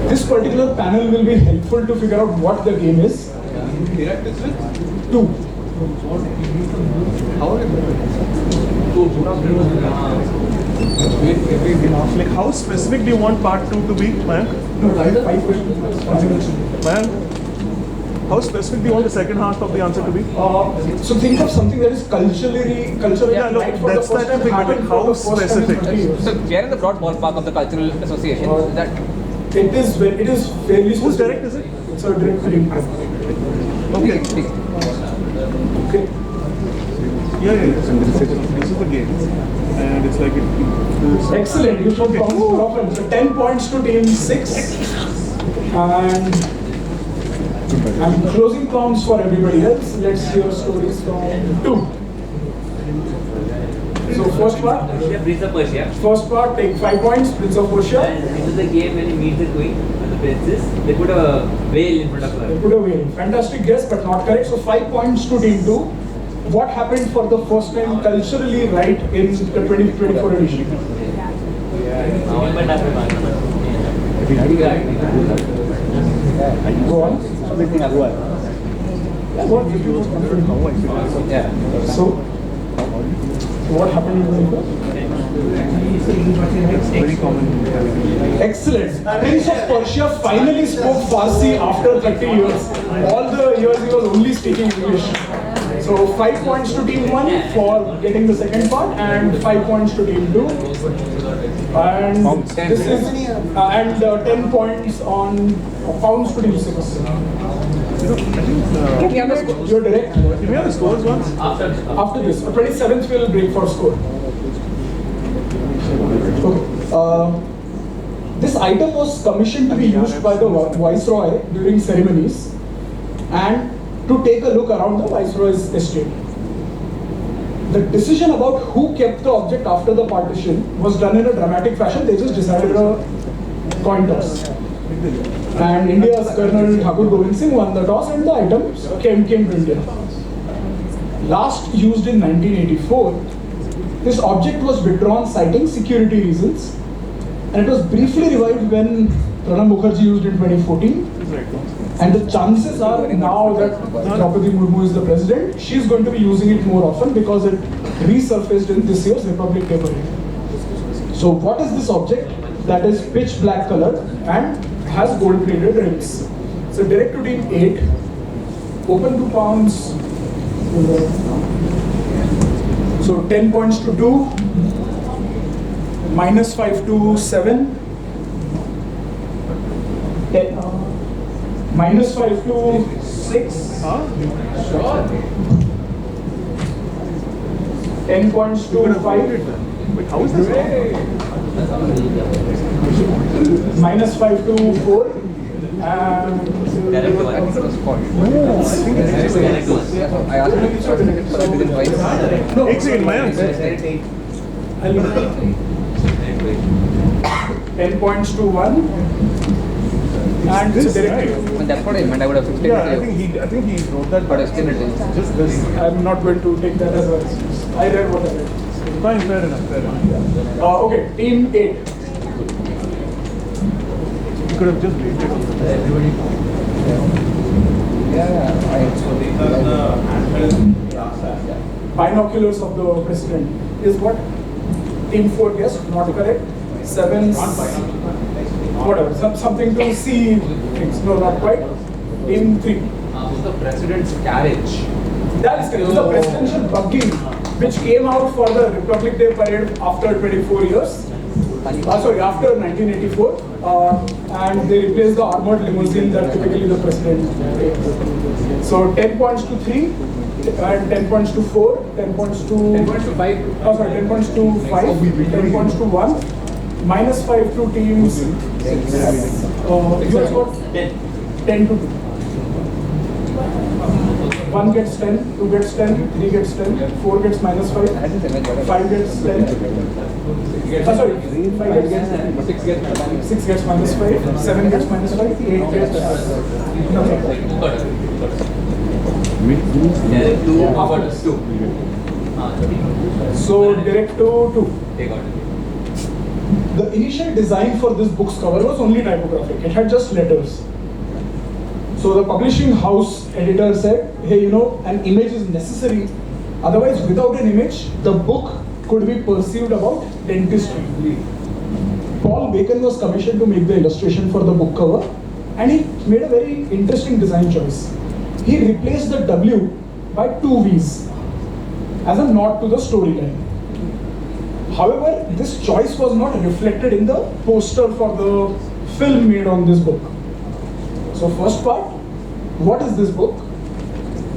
S1: This particular panel will be helpful to figure out what the game is.
S9: Direct is with?
S1: 2.
S9: How
S6: Like how specific do you want part 2 to be, Mayank?
S1: No, 5 questions.
S6: Mayank, how specific do you want the second half of the answer to be?
S1: So think of something that is culturally
S6: Yeah, look,
S1: right for
S6: that's
S1: the first
S6: that
S1: time,
S6: thing, but
S1: happened
S6: how
S1: for the first time in
S6: specific?
S1: 30 years.
S11: So we are in the broad ballpark of the cultural association. That
S1: It is fairly
S6: Whose
S1: specific.
S6: direct is it?
S1: It's a direct film.
S6: Okay.
S1: Okay.
S6: Yeah. This is the game. And it's like it.
S1: Excellent. You should count more often. So 10 points to team 6. And I'm closing counts for everybody else. Let's hear stories from 2. So first part.
S2: Prince of Persia.
S1: First part, take 5 points. Prince of Persia.
S2: And this is the game when you meet the queen. princess, they put a whale in front of
S1: They
S2: her.
S1: put a whale. Fantastic guess, but not correct. So 5 points to team 2. What happened for the first time culturally right in the 2024 edition? Go on. So, what happened in 2024?
S6: Very common.
S1: Excellent. Prince of Persia finally spoke Farsi after 30 years. All the years he was only speaking English. So 5 points to team 1 for getting the second part and 5 points to team 2. And this is 10 points on pounds to team 6. You're direct.
S6: Did we have the scores once?
S2: After
S1: After this, 27th will break for score. Okay. This item was commissioned to be used by the Viceroy during ceremonies and to take a look around the Viceroy's estate. The decision about who kept the object after the partition was done in a dramatic fashion. They just decided a coin toss. And India's Colonel Thakur Govind Singh won the toss and the item came to India. Last used in 1984, this object was withdrawn citing security reasons, and it was briefly revived when Pranab Mukherjee used in 2014. And the chances are now that Draupadi Murmu is the president, she's going to be using it more often because it resurfaced in this year's Republic Day Parade. So what is this object that is pitch black color and has gold plated rims? So direct to team 8, open to pounds. So 10 points to 2, minus 5 to 7, minus 5 to 6, 10 points to 5,
S6: Wait, how is this?
S1: minus 5 to 4, and
S2: direct one.
S11: I think it was called. I asked him within twice.
S1: no,
S6: Ek second, Mayank.
S1: 10 points to 1, and
S6: This,
S1: it's direct.
S6: right?
S11: And that's what I meant. I would have explained
S6: Yeah, I
S11: it.
S6: think he wrote that.
S11: But explain it.
S6: Just this.
S1: I'm not going to take that as a excuse. I read what I read.
S6: Fine, fair enough, fair enough.
S1: Okay, team 8.
S6: You could have just waited.
S1: Binoculars of the president is what? Team 4 guess, not correct. 7, whatever, something to see things. No, not quite. Team 3.
S2: The president's carriage.
S1: That is correct. It's the presidential buggy which came out for the Republic Day Parade after 24 years. Sorry, after 1984. And they replaced the armored limousine that typically the president takes. So 10 points to 3, and 10 points to 4, 10 points to
S2: 10 points to 5.
S1: Oh, sorry, 10 points to 5, 10 points to 1, minus 5 to teams. You have got 10 to 2. 1 gets 10, 2 gets 10, 3 gets 10, 4 gets minus 5, 5 gets 10. Sorry, 5 gets 10, 6 gets minus 5, 7 gets minus 5, 8 gets nothing. So direct to 2. The initial design for this book's cover was only typographic. It had just letters. So the publishing house editor said, hey, you know, an image is necessary. Otherwise, without an image, the book could be perceived about dentistry. Paul Bacon was commissioned to make the illustration for the book cover, and he made a very interesting design choice. He replaced the W by 2 V's as a nod to the storyline. However, this choice was not reflected in the poster for the film made on this book. So first part, what is this book?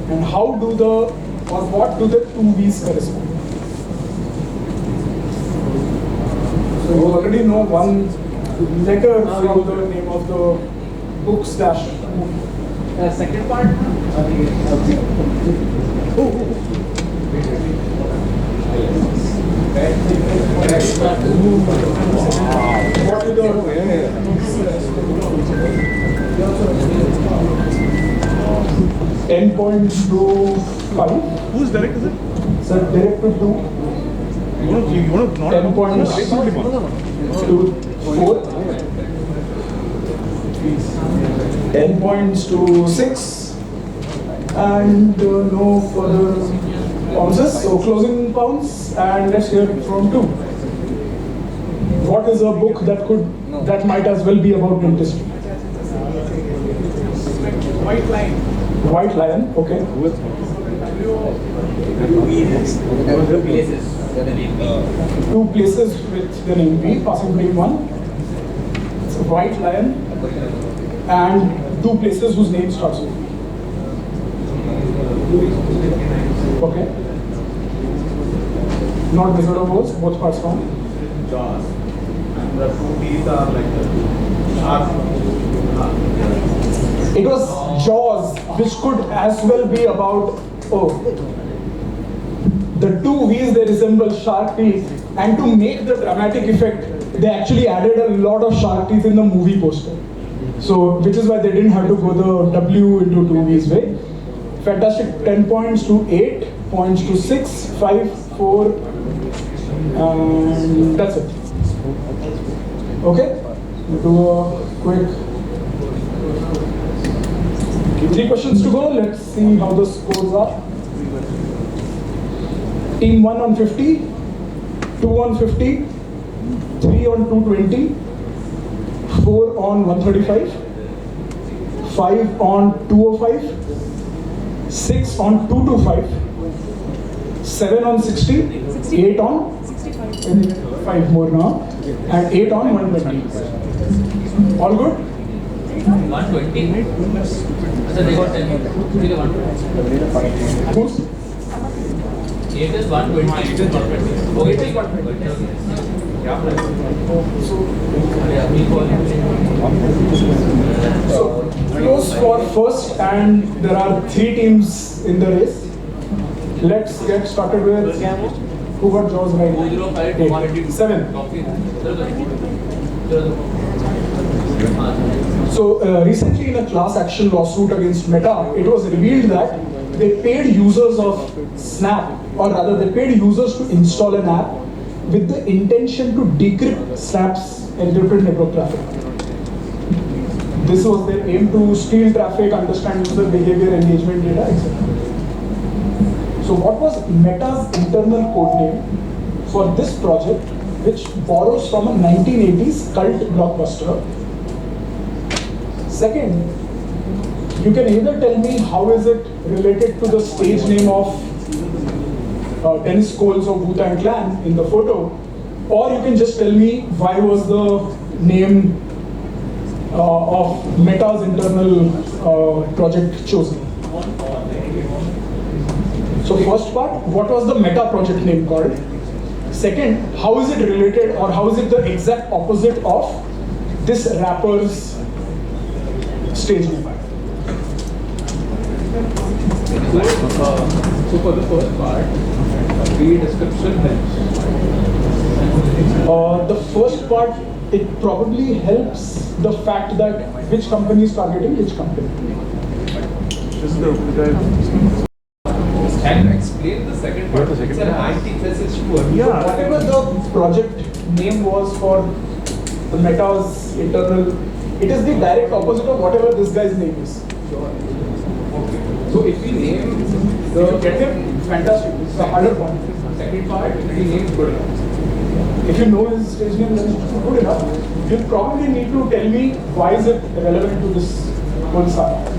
S1: And how do what do the 2 V's correspond? So you already know one letter from the name of the book slash movie.
S9: Second part.
S1: What is the 10.25?
S6: Who's directed it?
S1: Sir, directed to
S6: You want to not
S1: 10.24. 10 points to 6. And no further bounces. So closing pounds. And let's hear it from 2. What is a book that might as well be about dentistry?
S10: White line.
S1: White Lion, okay. Two places with the name B, passing between one. It's a White Lion. And two places whose name starts with B. Okay. Not Wizard of Oz, both parts wrong.
S9: Jaws. And the two D's are like the shark.
S1: It was Jaws, which could as well be about, the two V's, they resemble shark teeth, and to make the dramatic effect, they actually added a lot of shark teeth in the movie poster. So, which is why they didn't have to go the W into two V's way. Fantastic, 10 points to 8, points to 6, 5, 4, and that's it. Okay? We'll do a quick 3 questions to go. Let's see how the scores are. Team 1 on 50, 2 on 50, 3 on 220, 4 on 135, 5 on 205, 6 on 225, 7 on 60, 8 on 5 more now, and 8 on 120. All good?
S2: 120. So they got 10. Really 120.
S1: Who's?
S2: 8 is 120. 8 is 120. Oh, 8 is 120.
S1: So, close for first, and there are 3 teams in the race. Let's get started with who got Jaws right?
S2: 205 to 120.
S1: 7. So recently in a class action lawsuit against Meta, it was revealed that they paid users of Snap, or rather they paid users to install an app with the intention to decrypt Snap's encrypted network traffic. This was their aim to steal traffic, understand user behavior, engagement data, etc. So what was Meta's internal code name for this project, which borrows from a 1980s cult blockbuster? Second, you can either tell me how is it related to the stage name of tennis courts of Wu-Tang Clan in the photo, or you can just tell me why was the name of Meta's internal project chosen. So first part, what was the Meta project name called? Second, how is it related, or how is it the exact opposite of this rapper's stage name?
S9: So for the first part, the description helps.
S1: The first part, it probably helps the fact that which company is targeting which company.
S6: This is the guy.
S9: Can you explain the second part? It's an antithesis to a
S6: Yeah.
S1: Whatever the project name was for the Meta's internal, it is the direct opposite of whatever this guy's name is.
S9: So if we name
S1: So get it? Fantastic. It's the harder one.
S9: second part, we name good enough.
S1: If you know his stage name, then it's good enough. You probably need to tell me why is it relevant to this whole saga.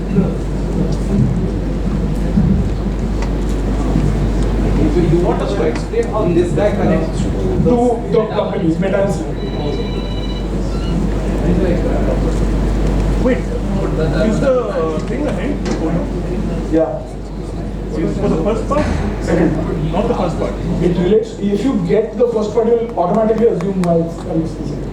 S9: So you want us to explain how this guy connects to
S1: To the companies, Meta and Snap.
S6: Wait, is the thing the end?
S1: Yeah.
S6: Is for the first part?
S1: Second part.
S6: Not the first part.
S1: It relates, if you get the first part, you'll automatically assume why it's the second.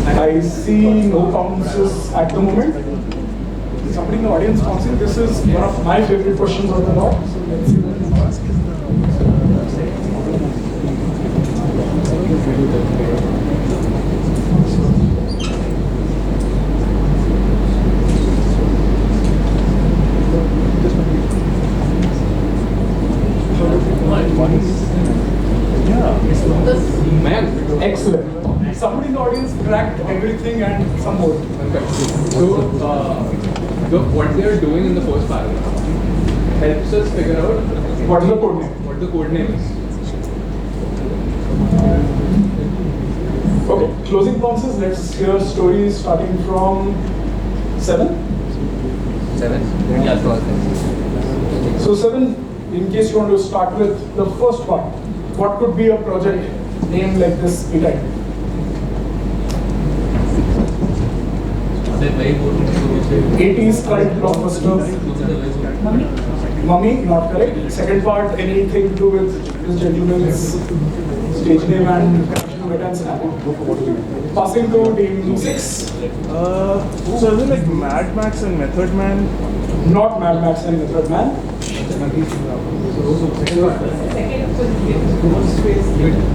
S1: I see no bounces at the moment. Somebody in the audience bouncing. This is one of my favorite questions of the law. So let's see what you ask. Excellent. Somebody in the audience cracked everything and some more.
S9: So, what they are doing in the first paragraph helps us figure out
S1: What is the code name?
S9: what the code name is.
S1: Okay, closing bounces. Let's hear stories starting from 7.
S11: 7. Yeah, so
S1: So 7, in case you want to start with the first part, what could be a project named like this behind?
S2: They're very good.
S1: 80s crime blockbuster. Mummy, not correct. Second part, anything to do with this gentleman's stage name and connection with and snap. Passing to team 6.
S6: So is it like Mad Max and Method Man?
S1: Not Mad Max and Method Man.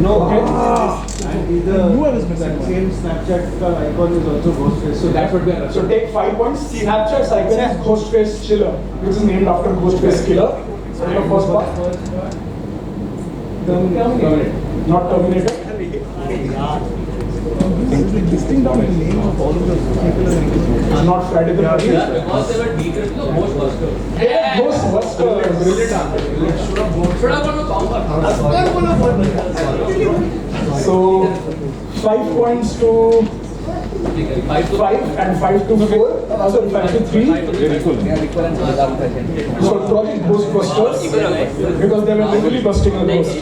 S12: No,
S6: I knew I was missing one.
S12: same Snapchat icon is also Ghostface.
S9: So that's what we are.
S1: So take 5 points. Snapchat's icon is Ghostface Chiller, which is named after Ghostface Killer. So the first part.
S9: Terminator.
S1: Not Terminator.
S6: Listing down the names of all of the people.
S1: Not Friday the 13th.
S2: Yeah, because they were decrypting the Ghostbusters.
S1: Ghostbusters.
S9: Brilliant answer.
S2: Should have gone to
S1: So 5 points to 5 and 5 to 4. Sorry, 5 to 3.
S3: Very cool.
S11: they are equivalent to the last question.
S1: So Project Ghostbusters, because they were literally busting a ghost.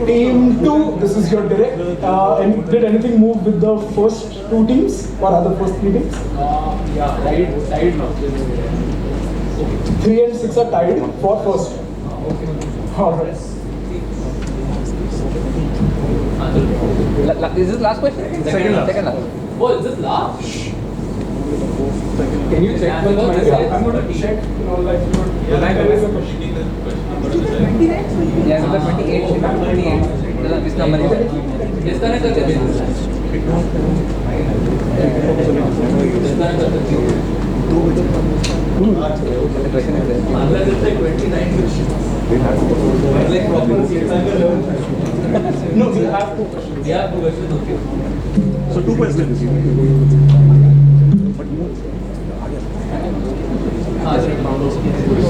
S1: Team 2, this is your direct. And did anything move with the first 2 teams or other first 3 teams?
S9: Yeah, tied now.
S1: 3 and 6 are tied for first. Alright.
S11: Is this last question?
S9: Second last.
S11: Second last.
S2: Oh, is this last?
S9: Can you check with my
S1: Yeah, I'm going to check, like, there is a question.
S11: Yeah, number 28. 28. This number is
S2: Disconnect करते हैं. Disconnect करते हैं.
S11: the question is there.
S2: Unless it's like 29. Like proper.
S1: No, we have 2 questions.
S2: Yeah, 2 questions. Okay.
S6: So 2 questions.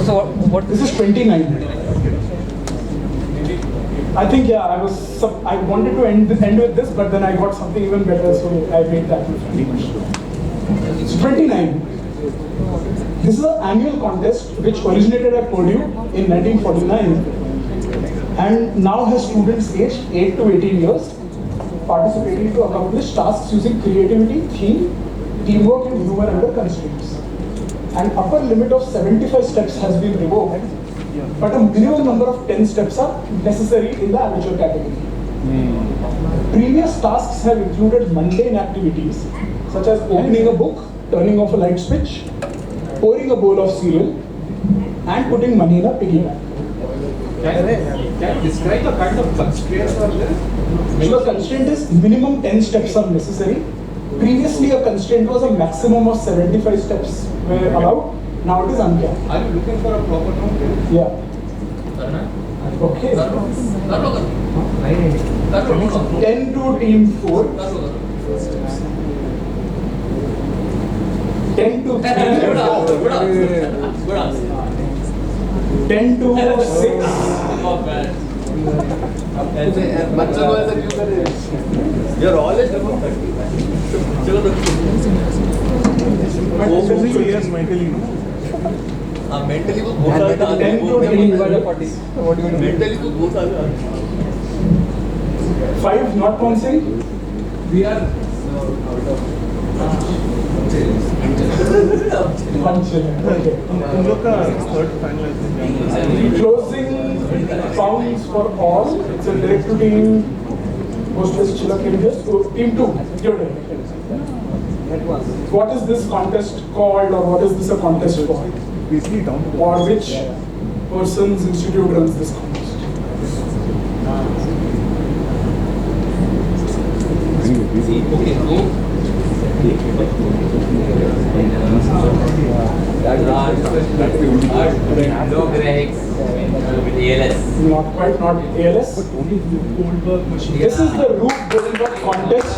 S11: So what
S1: This is 29. I think, yeah, I wanted to end with this, but then I got something even better, so I made that one. It's 29. This is an annual contest which originated at Purdue in 1949 and now has students aged 8 to 18 years participating to accomplish tasks using creativity, theme, teamwork and humor under constraints. An upper limit of 75 steps has been revoked, but a minimum number of 10 steps are necessary in the amateur category. Previous tasks have included mundane activities such as opening a book, turning off a light switch, pouring a bowl of cereal, and putting money in a piggy bank.
S9: Can you describe the kind of constraints are there?
S1: So the constraint is minimum 10 steps are necessary. Previously a constraint was a maximum of 75 steps were allowed. Now it is uncapped.
S9: Are you looking for a proper note?
S1: Yeah.
S2: करना है?
S1: Okay.
S2: कर लो.
S1: 10 to team 4. 10 to 3.
S2: Good answer.
S1: 10 to 6.
S2: Not bad.
S12: बच्चों को ऐसा क्यों कर रहे हैं? You're always
S6: Yes, mentally, no?
S12: mentally वो बहुत सारे
S1: 10 to 3.
S11: what do you do?
S12: mentally वो बहुत सारे
S1: 5 not bouncing.
S9: We are
S1: Okay.
S6: उन लोग का third finalized.
S1: Closing pounds for all. It's a direct to team. Hostess Chilla came here. So team 2, your turn. What is this contest called, or what is this a contest for?
S6: Basically down to
S1: Or which person's institute runs this contest?
S2: Okay, no Grex, ALS.
S1: Not quite, not ALS. This is the Rube Goldberg contest.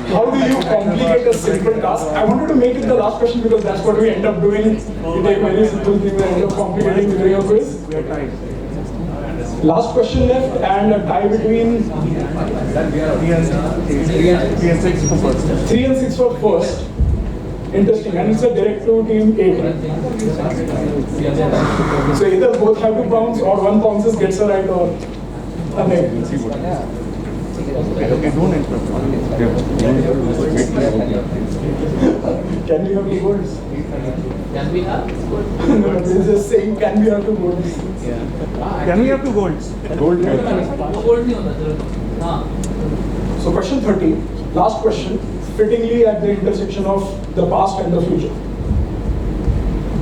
S1: How do you complicate a simple task? I wanted to make it the last question because that's what we end up doing. We take very simple things and end up complicating during a quiz.
S6: we are tied.
S1: Last question left and a tie between
S6: 3 and 6 for first.
S1: 3 and 6 for first. Interesting, and it's a direct to team 8. So either both have 2 pounds or 1 pounds gets a right or a negative.
S6: Okay, don't interrupt.
S1: Can we have 2 golds?
S2: Can we have?
S1: No, this is just saying can we have 2 golds?
S6: Can we have 2 golds?
S3: Gold medal.
S2: Gold नहीं होना चलो. हाँ.
S1: So question 30, last question, fittingly at the intersection of the past and the future.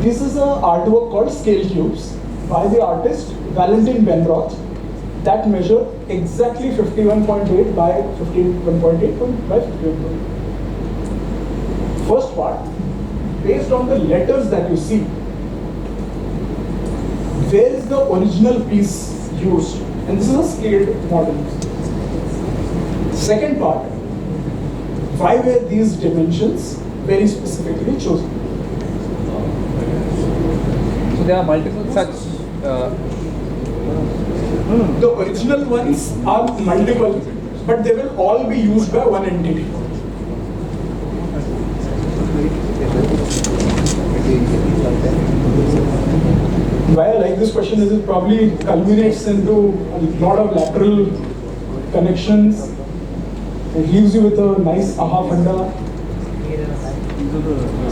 S1: This is an artwork called Scale Cubes by the artist Valentin Benroth that measure exactly 51.8 by 51.8 by 51.8. First part, based on the letters that you see, where is the original piece used? And this is a scaled model. Second part, why were these dimensions very specifically chosen?
S11: So there are multiple such.
S1: The original ones are multiple, but they will all be used by one entity. Why I like this question is it probably culminates into a lot of lateral connections. It leaves you with a nice aha funda.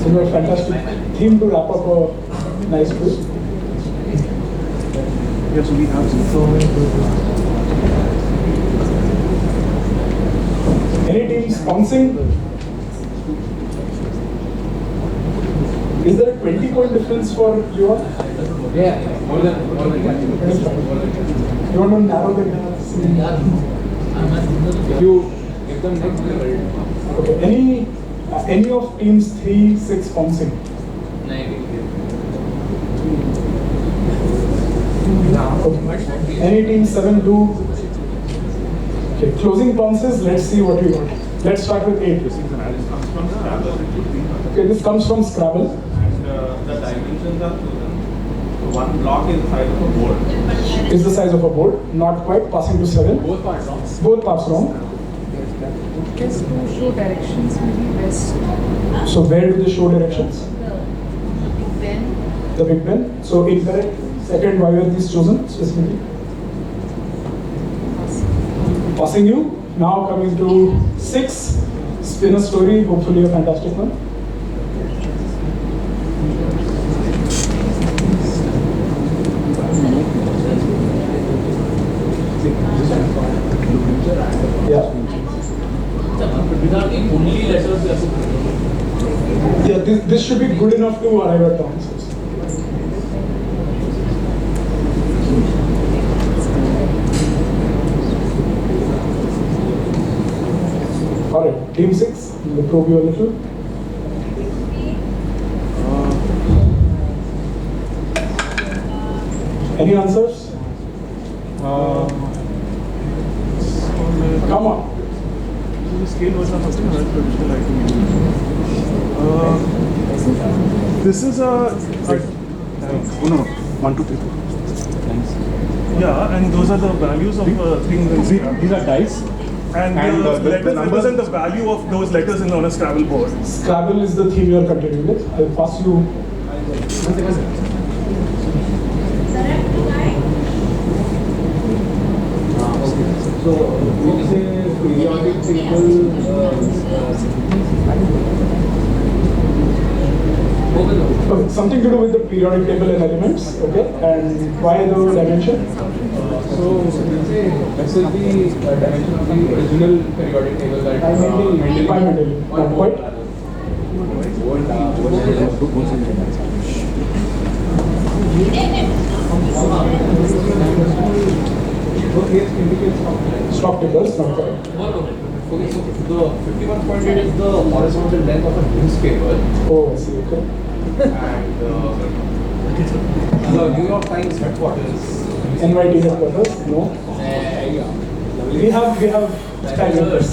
S1: So a fantastic theme to wrap up a nice quiz.
S6: Yes, we have
S1: Any team sponsoring? Is there a 20-point difference for you all?
S2: Yeah, more than.
S1: You want to narrow the gap?
S2: You give them next level.
S1: Okay. Any of teams 3, 6 sponsoring? Okay. Any team 7, 2? Okay. Closing bounces. Let's see what we got. Let's start with 8. Okay. This comes from Scrabble.
S4: And the dimensions are chosen. So one block is the size of a board.
S1: Is the size of a board. Not quite. Passing to 7.
S2: Both parts wrong.
S1: Both parts wrong.
S7: Just to show directions, maybe west.
S1: So where do they show directions?
S5: Big Ben.
S1: The Big Ben. So incorrect. Second, why were these chosen specifically? Passing you. Now coming to 6. Spin a story. Hopefully a fantastic one. Yeah.
S2: Without the only letters we have to.
S1: Yeah, this should be good enough to arrive at the answers. Alright, team 6, we'll probe you a little. Any answers? Come on.
S6: the scale was something very traditional item. This is a no, 1, 2, 3, 4. Yeah, and those are the values of things.
S3: These are dice.
S6: And the letters represent the value of those letters on a Scrabble board.
S1: Scrabble is the theme you are continuing with. I'll pass you.
S12: So, we say periodic table.
S1: Okay, something to do with the periodic table and elements, okay? And why the dimension?
S9: So, this is the dimension of the original periodic table that
S1: Mendelian. Not quite. Stock tables, not quite.
S9: Okay, so the 51.8 is the horizontal length of a newspaper.
S1: Oh, I see, okay.
S9: And the New York Times headquarters.
S1: NYT headquarters, no. We have time members.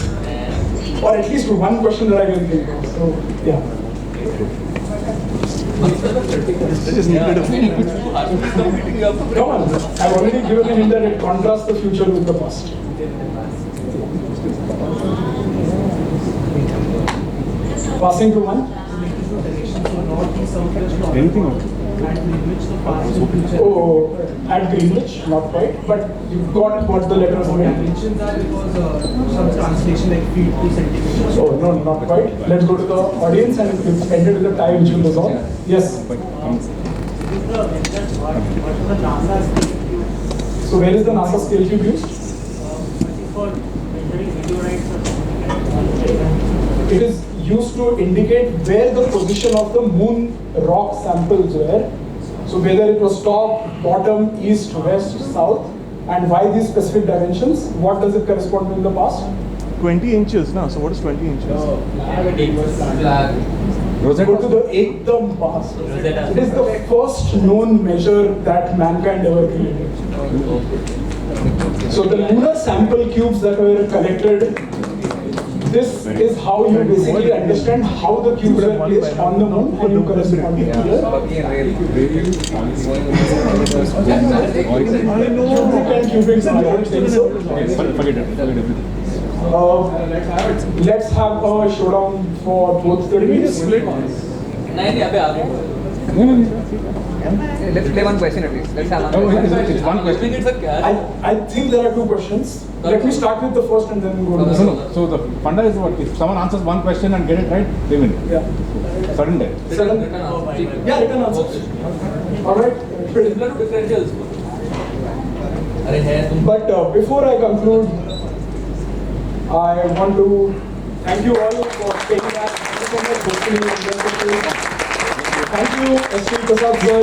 S1: Or at least one question that I can think of. So, yeah. Come on, I've already given a hint that it contrasts the future with the past. Passing to one.
S3: Anything else?
S1: Oh, at Greenwich, not quite, but you got what the letters meant.
S12: Dimensions are because some translation like feet to centimeters.
S1: Oh, no, not quite. Let's go to the audience and we've ended with the tie which will resolve. Yes. So where is the NASA scale cube used?
S12: For measuring meteorites or something.
S1: It is used to indicate where the position of the moon rock samples were. So whether it was top, bottom, east, west, south, and why these specific dimensions, what does it correspond to in the past?
S6: 20 inches, na? So what is 20 inches?
S1: Go to the Ekdam past. It is the first known measure that mankind ever created. So the lunar sample cubes that were collected, this is how you basically understand how the cubes were placed on the moon and you correspond to here.
S6: I know.
S1: Let's have a showdown for both the teams.
S11: Let's play one question at least. Let's have one question.
S3: It's one question.
S1: I think there are two questions. Let me start with the first and then go to the second.
S3: So the funda is what? If someone answers one question and get it right, they win.
S1: Yeah.
S3: Sudden death.
S1: Yeah, written answers. Alright. But before I conclude, I want to thank you all for staying back. Thank you so much for hosting me. Thank you, S.P. Prasad sir,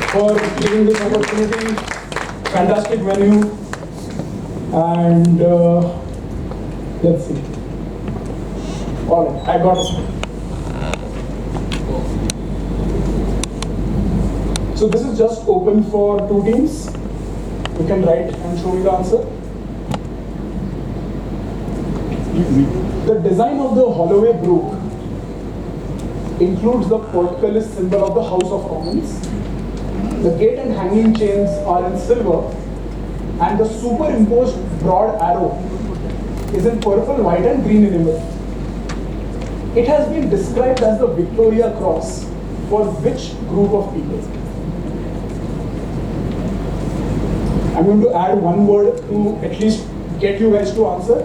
S1: for giving this opportunity. Fantastic venue. And let's see. Alright, I got it. So this is just open for two teams. You can write and show me the answer. The design of the Holloway brook includes the portcullis symbol of the House of Commons. The gate and hanging chains are in silver, and the superimposed broad arrow is in purple, white, and green enamel. It has been described as the Victoria Cross for which group of people? I'm going to add one word to at least get you guys to answer.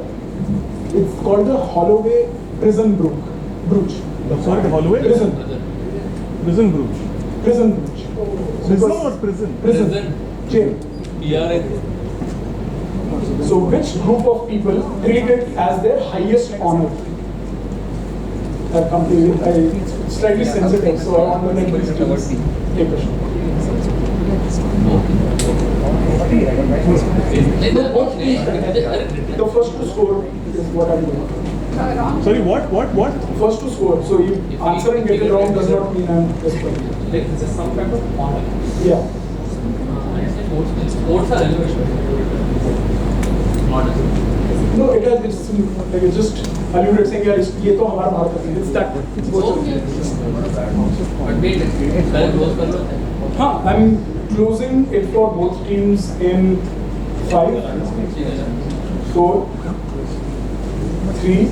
S1: It's called the Holloway Prison Brooch.
S6: Sorry, the Holloway?
S1: Prison.
S6: Prison brooch.
S1: Prison brooch.
S6: Prison or prison?
S1: Prison. Jail. So which group of people treat it as their highest honor? That company, it's slightly sensitive, so I want to make these teams take a shot. The first to score is what I'm doing.
S6: Sorry, what?
S1: First to score. So you answer and get it wrong does not mean I'm disqualified.
S2: Like this is some kind of honor.
S1: Yeah.
S2: Sports are elevation.
S1: No, it's just alluded saying yeah, ये तो हमारा भारत है. It's that.
S2: But wait, पहले close कर लो.
S1: हाँ, I'm closing it for both teams in 5, 4, 3,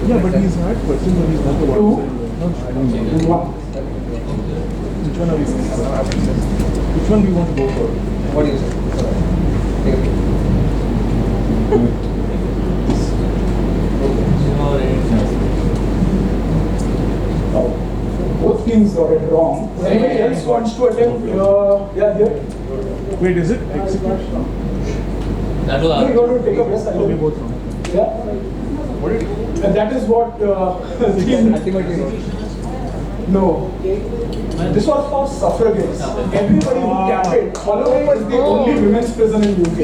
S6: Yeah, but he's had questions when he's not the
S1: 2,
S6: one.
S1: 1.
S6: Which one are we going for? Which one do you want to go for?
S11: What do you say? Take a pick.
S1: Kings got it wrong. Anybody else wants to attempt? Yeah, here.
S6: Wait, is it execution?
S2: That was
S1: No, you got to take a rest.
S6: Okay, both wrong.
S1: Yeah. And that is what. No. This was for suffragettes. Everybody who campaigned. Holloway was the only women's prison in UK.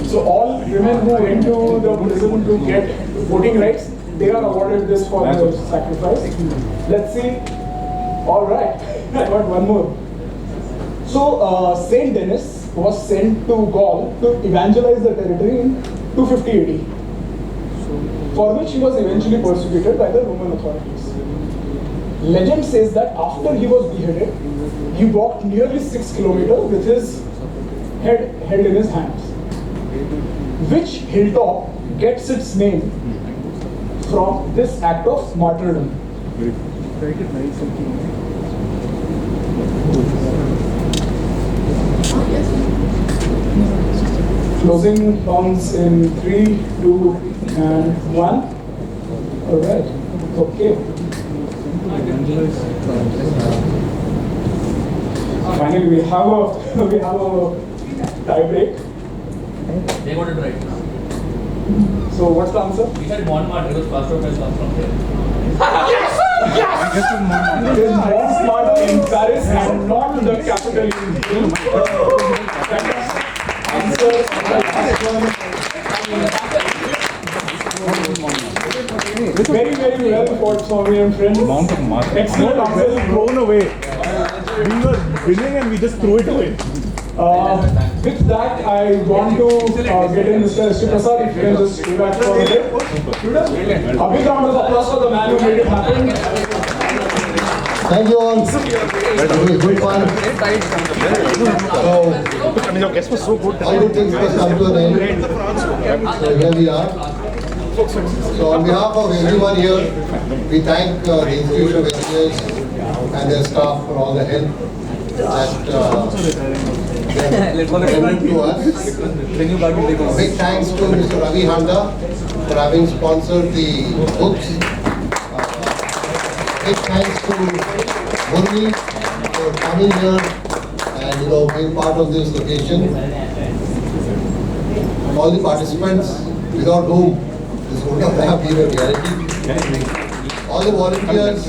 S1: So all women who went to the prison to get voting rights, they are awarded this for their sacrifice. Let's see. All right. I got one more. So Saint Denis was sent to Gaul to evangelize the territory in 250 AD, for which he was eventually persecuted by the Roman authorities. Legend says that after he was beheaded, he walked nearly 6 kilometers with his head held in his hands. Which hilltop gets its name from this act of martyrdom? Closing rounds in 3, 2, and 1. All right. Okay. Finally, we have a tie break.
S2: They wanted to write.
S1: So what's the answer?
S2: We had Montmartre because first of all comes from there.
S1: Yes! It is Montmartre in Paris and not the capital in Rome. Answer. Very, very well fought, Swami and friends.
S3: Mount of Mars.
S1: Excellent answer.
S6: Thrown away. We were winning and we just threw it away.
S1: With that, I want to get in Mr. S. Prasad, if you can just go back for a bit. A big round of applause for the man who made it happen.
S13: Thank you all. It was good fun. So,
S6: Your guest was so good.
S13: all good things must come to an end. So here we are. So on behalf of everyone here, we thank the Institution of Engineers and their staff for all the help that they have given to us. Big thanks to Mr. Ravi Handa for having sponsored the books. Big thanks to Murli for coming here and being part of this occasion. All the participants, without whom this would not have been a reality. All the volunteers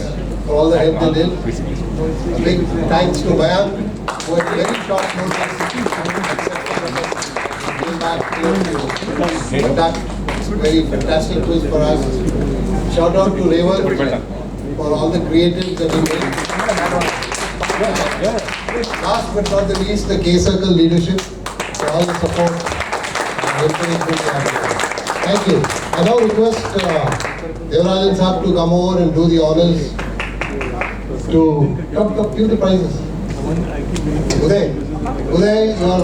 S13: for all the help they did. A big thanks to Mayank, who at very short notice came back to conduct very fantastic quiz for us. Shout out to Revan for all the creatives that he made. Last but not the least, the K-Circle leadership for all the support and encouragement they have given. Thank you. I now request Devarajan Saab to come over and do the honors to come give the prizes. Uday, your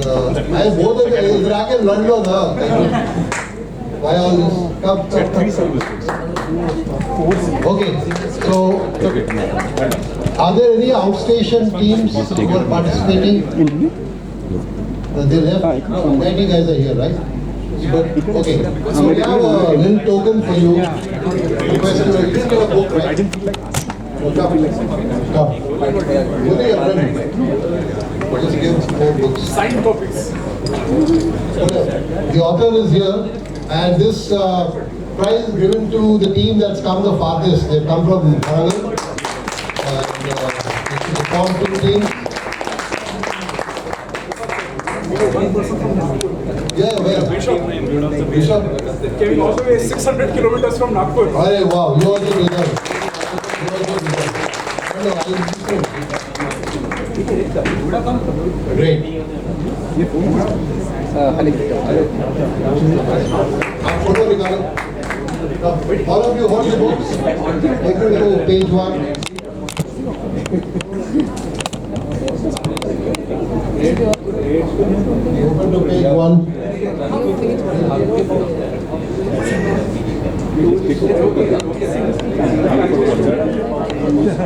S13: I have both of you. Idhar aake learn lo na. Why all this? Come. Okay. So, are there any outstation teams who are participating? They left. 90 guys are here, right? Okay. So we have a little token for you. Request you to get a book, right? Come. Only your friend. Just give 4 books.
S1: Signed copies.
S13: The author is here, and this prize is given to the team that's come the farthest. They've come from Warangal, and this is the Form 2 team. Yeah, where? Bishop.
S1: Came all the way 600 kilometers from Nagpur.
S13: Arey, wow, you also did that. Great. Photo निकालो. All of you hold your books. Open to page 1. Open to page 1.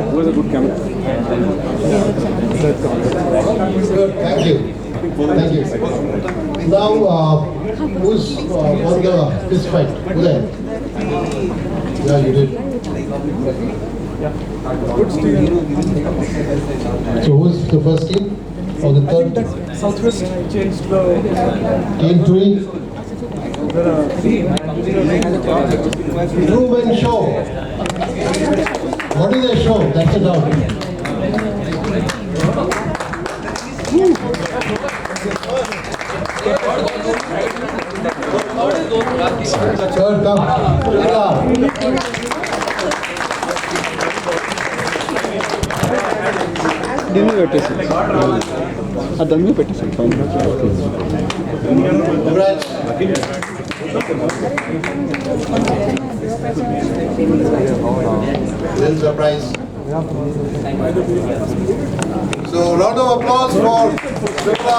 S3: Who has a good camera?
S13: Thank you. Thank you. Now, who's won the fist fight? Uday? Yeah, you did.
S6: Good steal.
S13: So who's the first team? Or the third?
S6: Southwest changed the
S13: Team 3. Truman Show. What is a show? That's a doubt. Third come. Congrats. Little surprise. So round of applause for Vikla.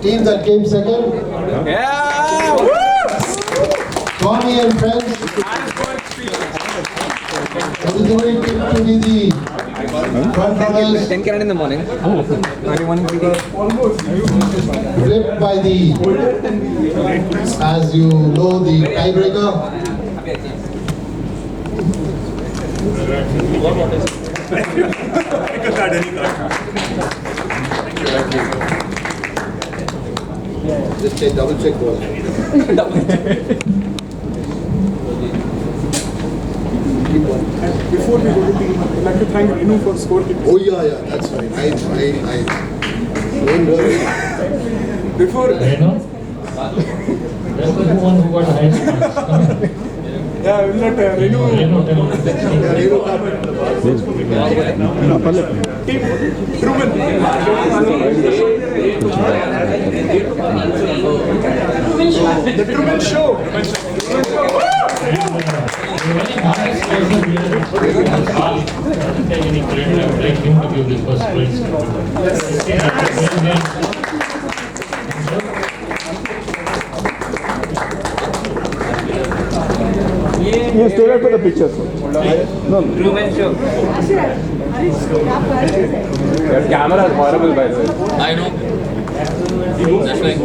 S13: Team that came second.
S9: Yeah!
S13: Tommy and friends. Originally picked to be the front runners.
S11: 10 in the morning.
S13: Flipped by the, as you know, the tiebreaker. Just say double check one.
S6: before we go to team, I'd like to thank Renu for scorekeeping.
S13: Oh yeah, that's right. I don't worry.
S6: Before
S14: That's the one who got highest marks.
S6: yeah, I will not Renu. Team Truman. The Truman Show.
S14: Any credit, I would like him to give the first prize.
S6: You stay right for the picture. No.
S11: Truman Show.
S3: Your camera is horrible, by the way.
S2: I know. That's like.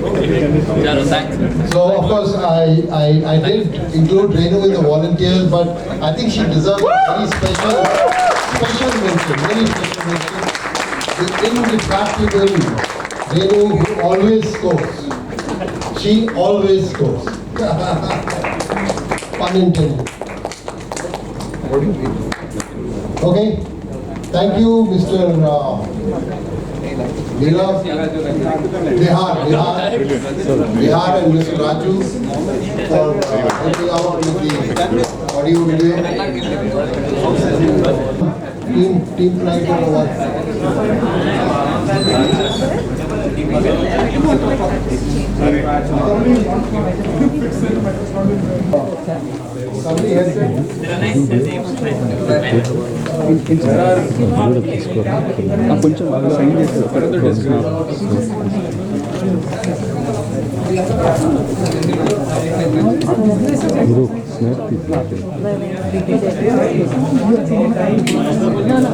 S2: Yeah, thanks.
S13: So of course I did include Renu in the volunteers, but I think she deserves a very special mention, very special mention. The indefatigable Renu who always scores. She always scores. Pun intended. Okay. Thank you, Mr. Bihar and Mr. Raju for helping out with the audio video. Team flight or what?
S5: No.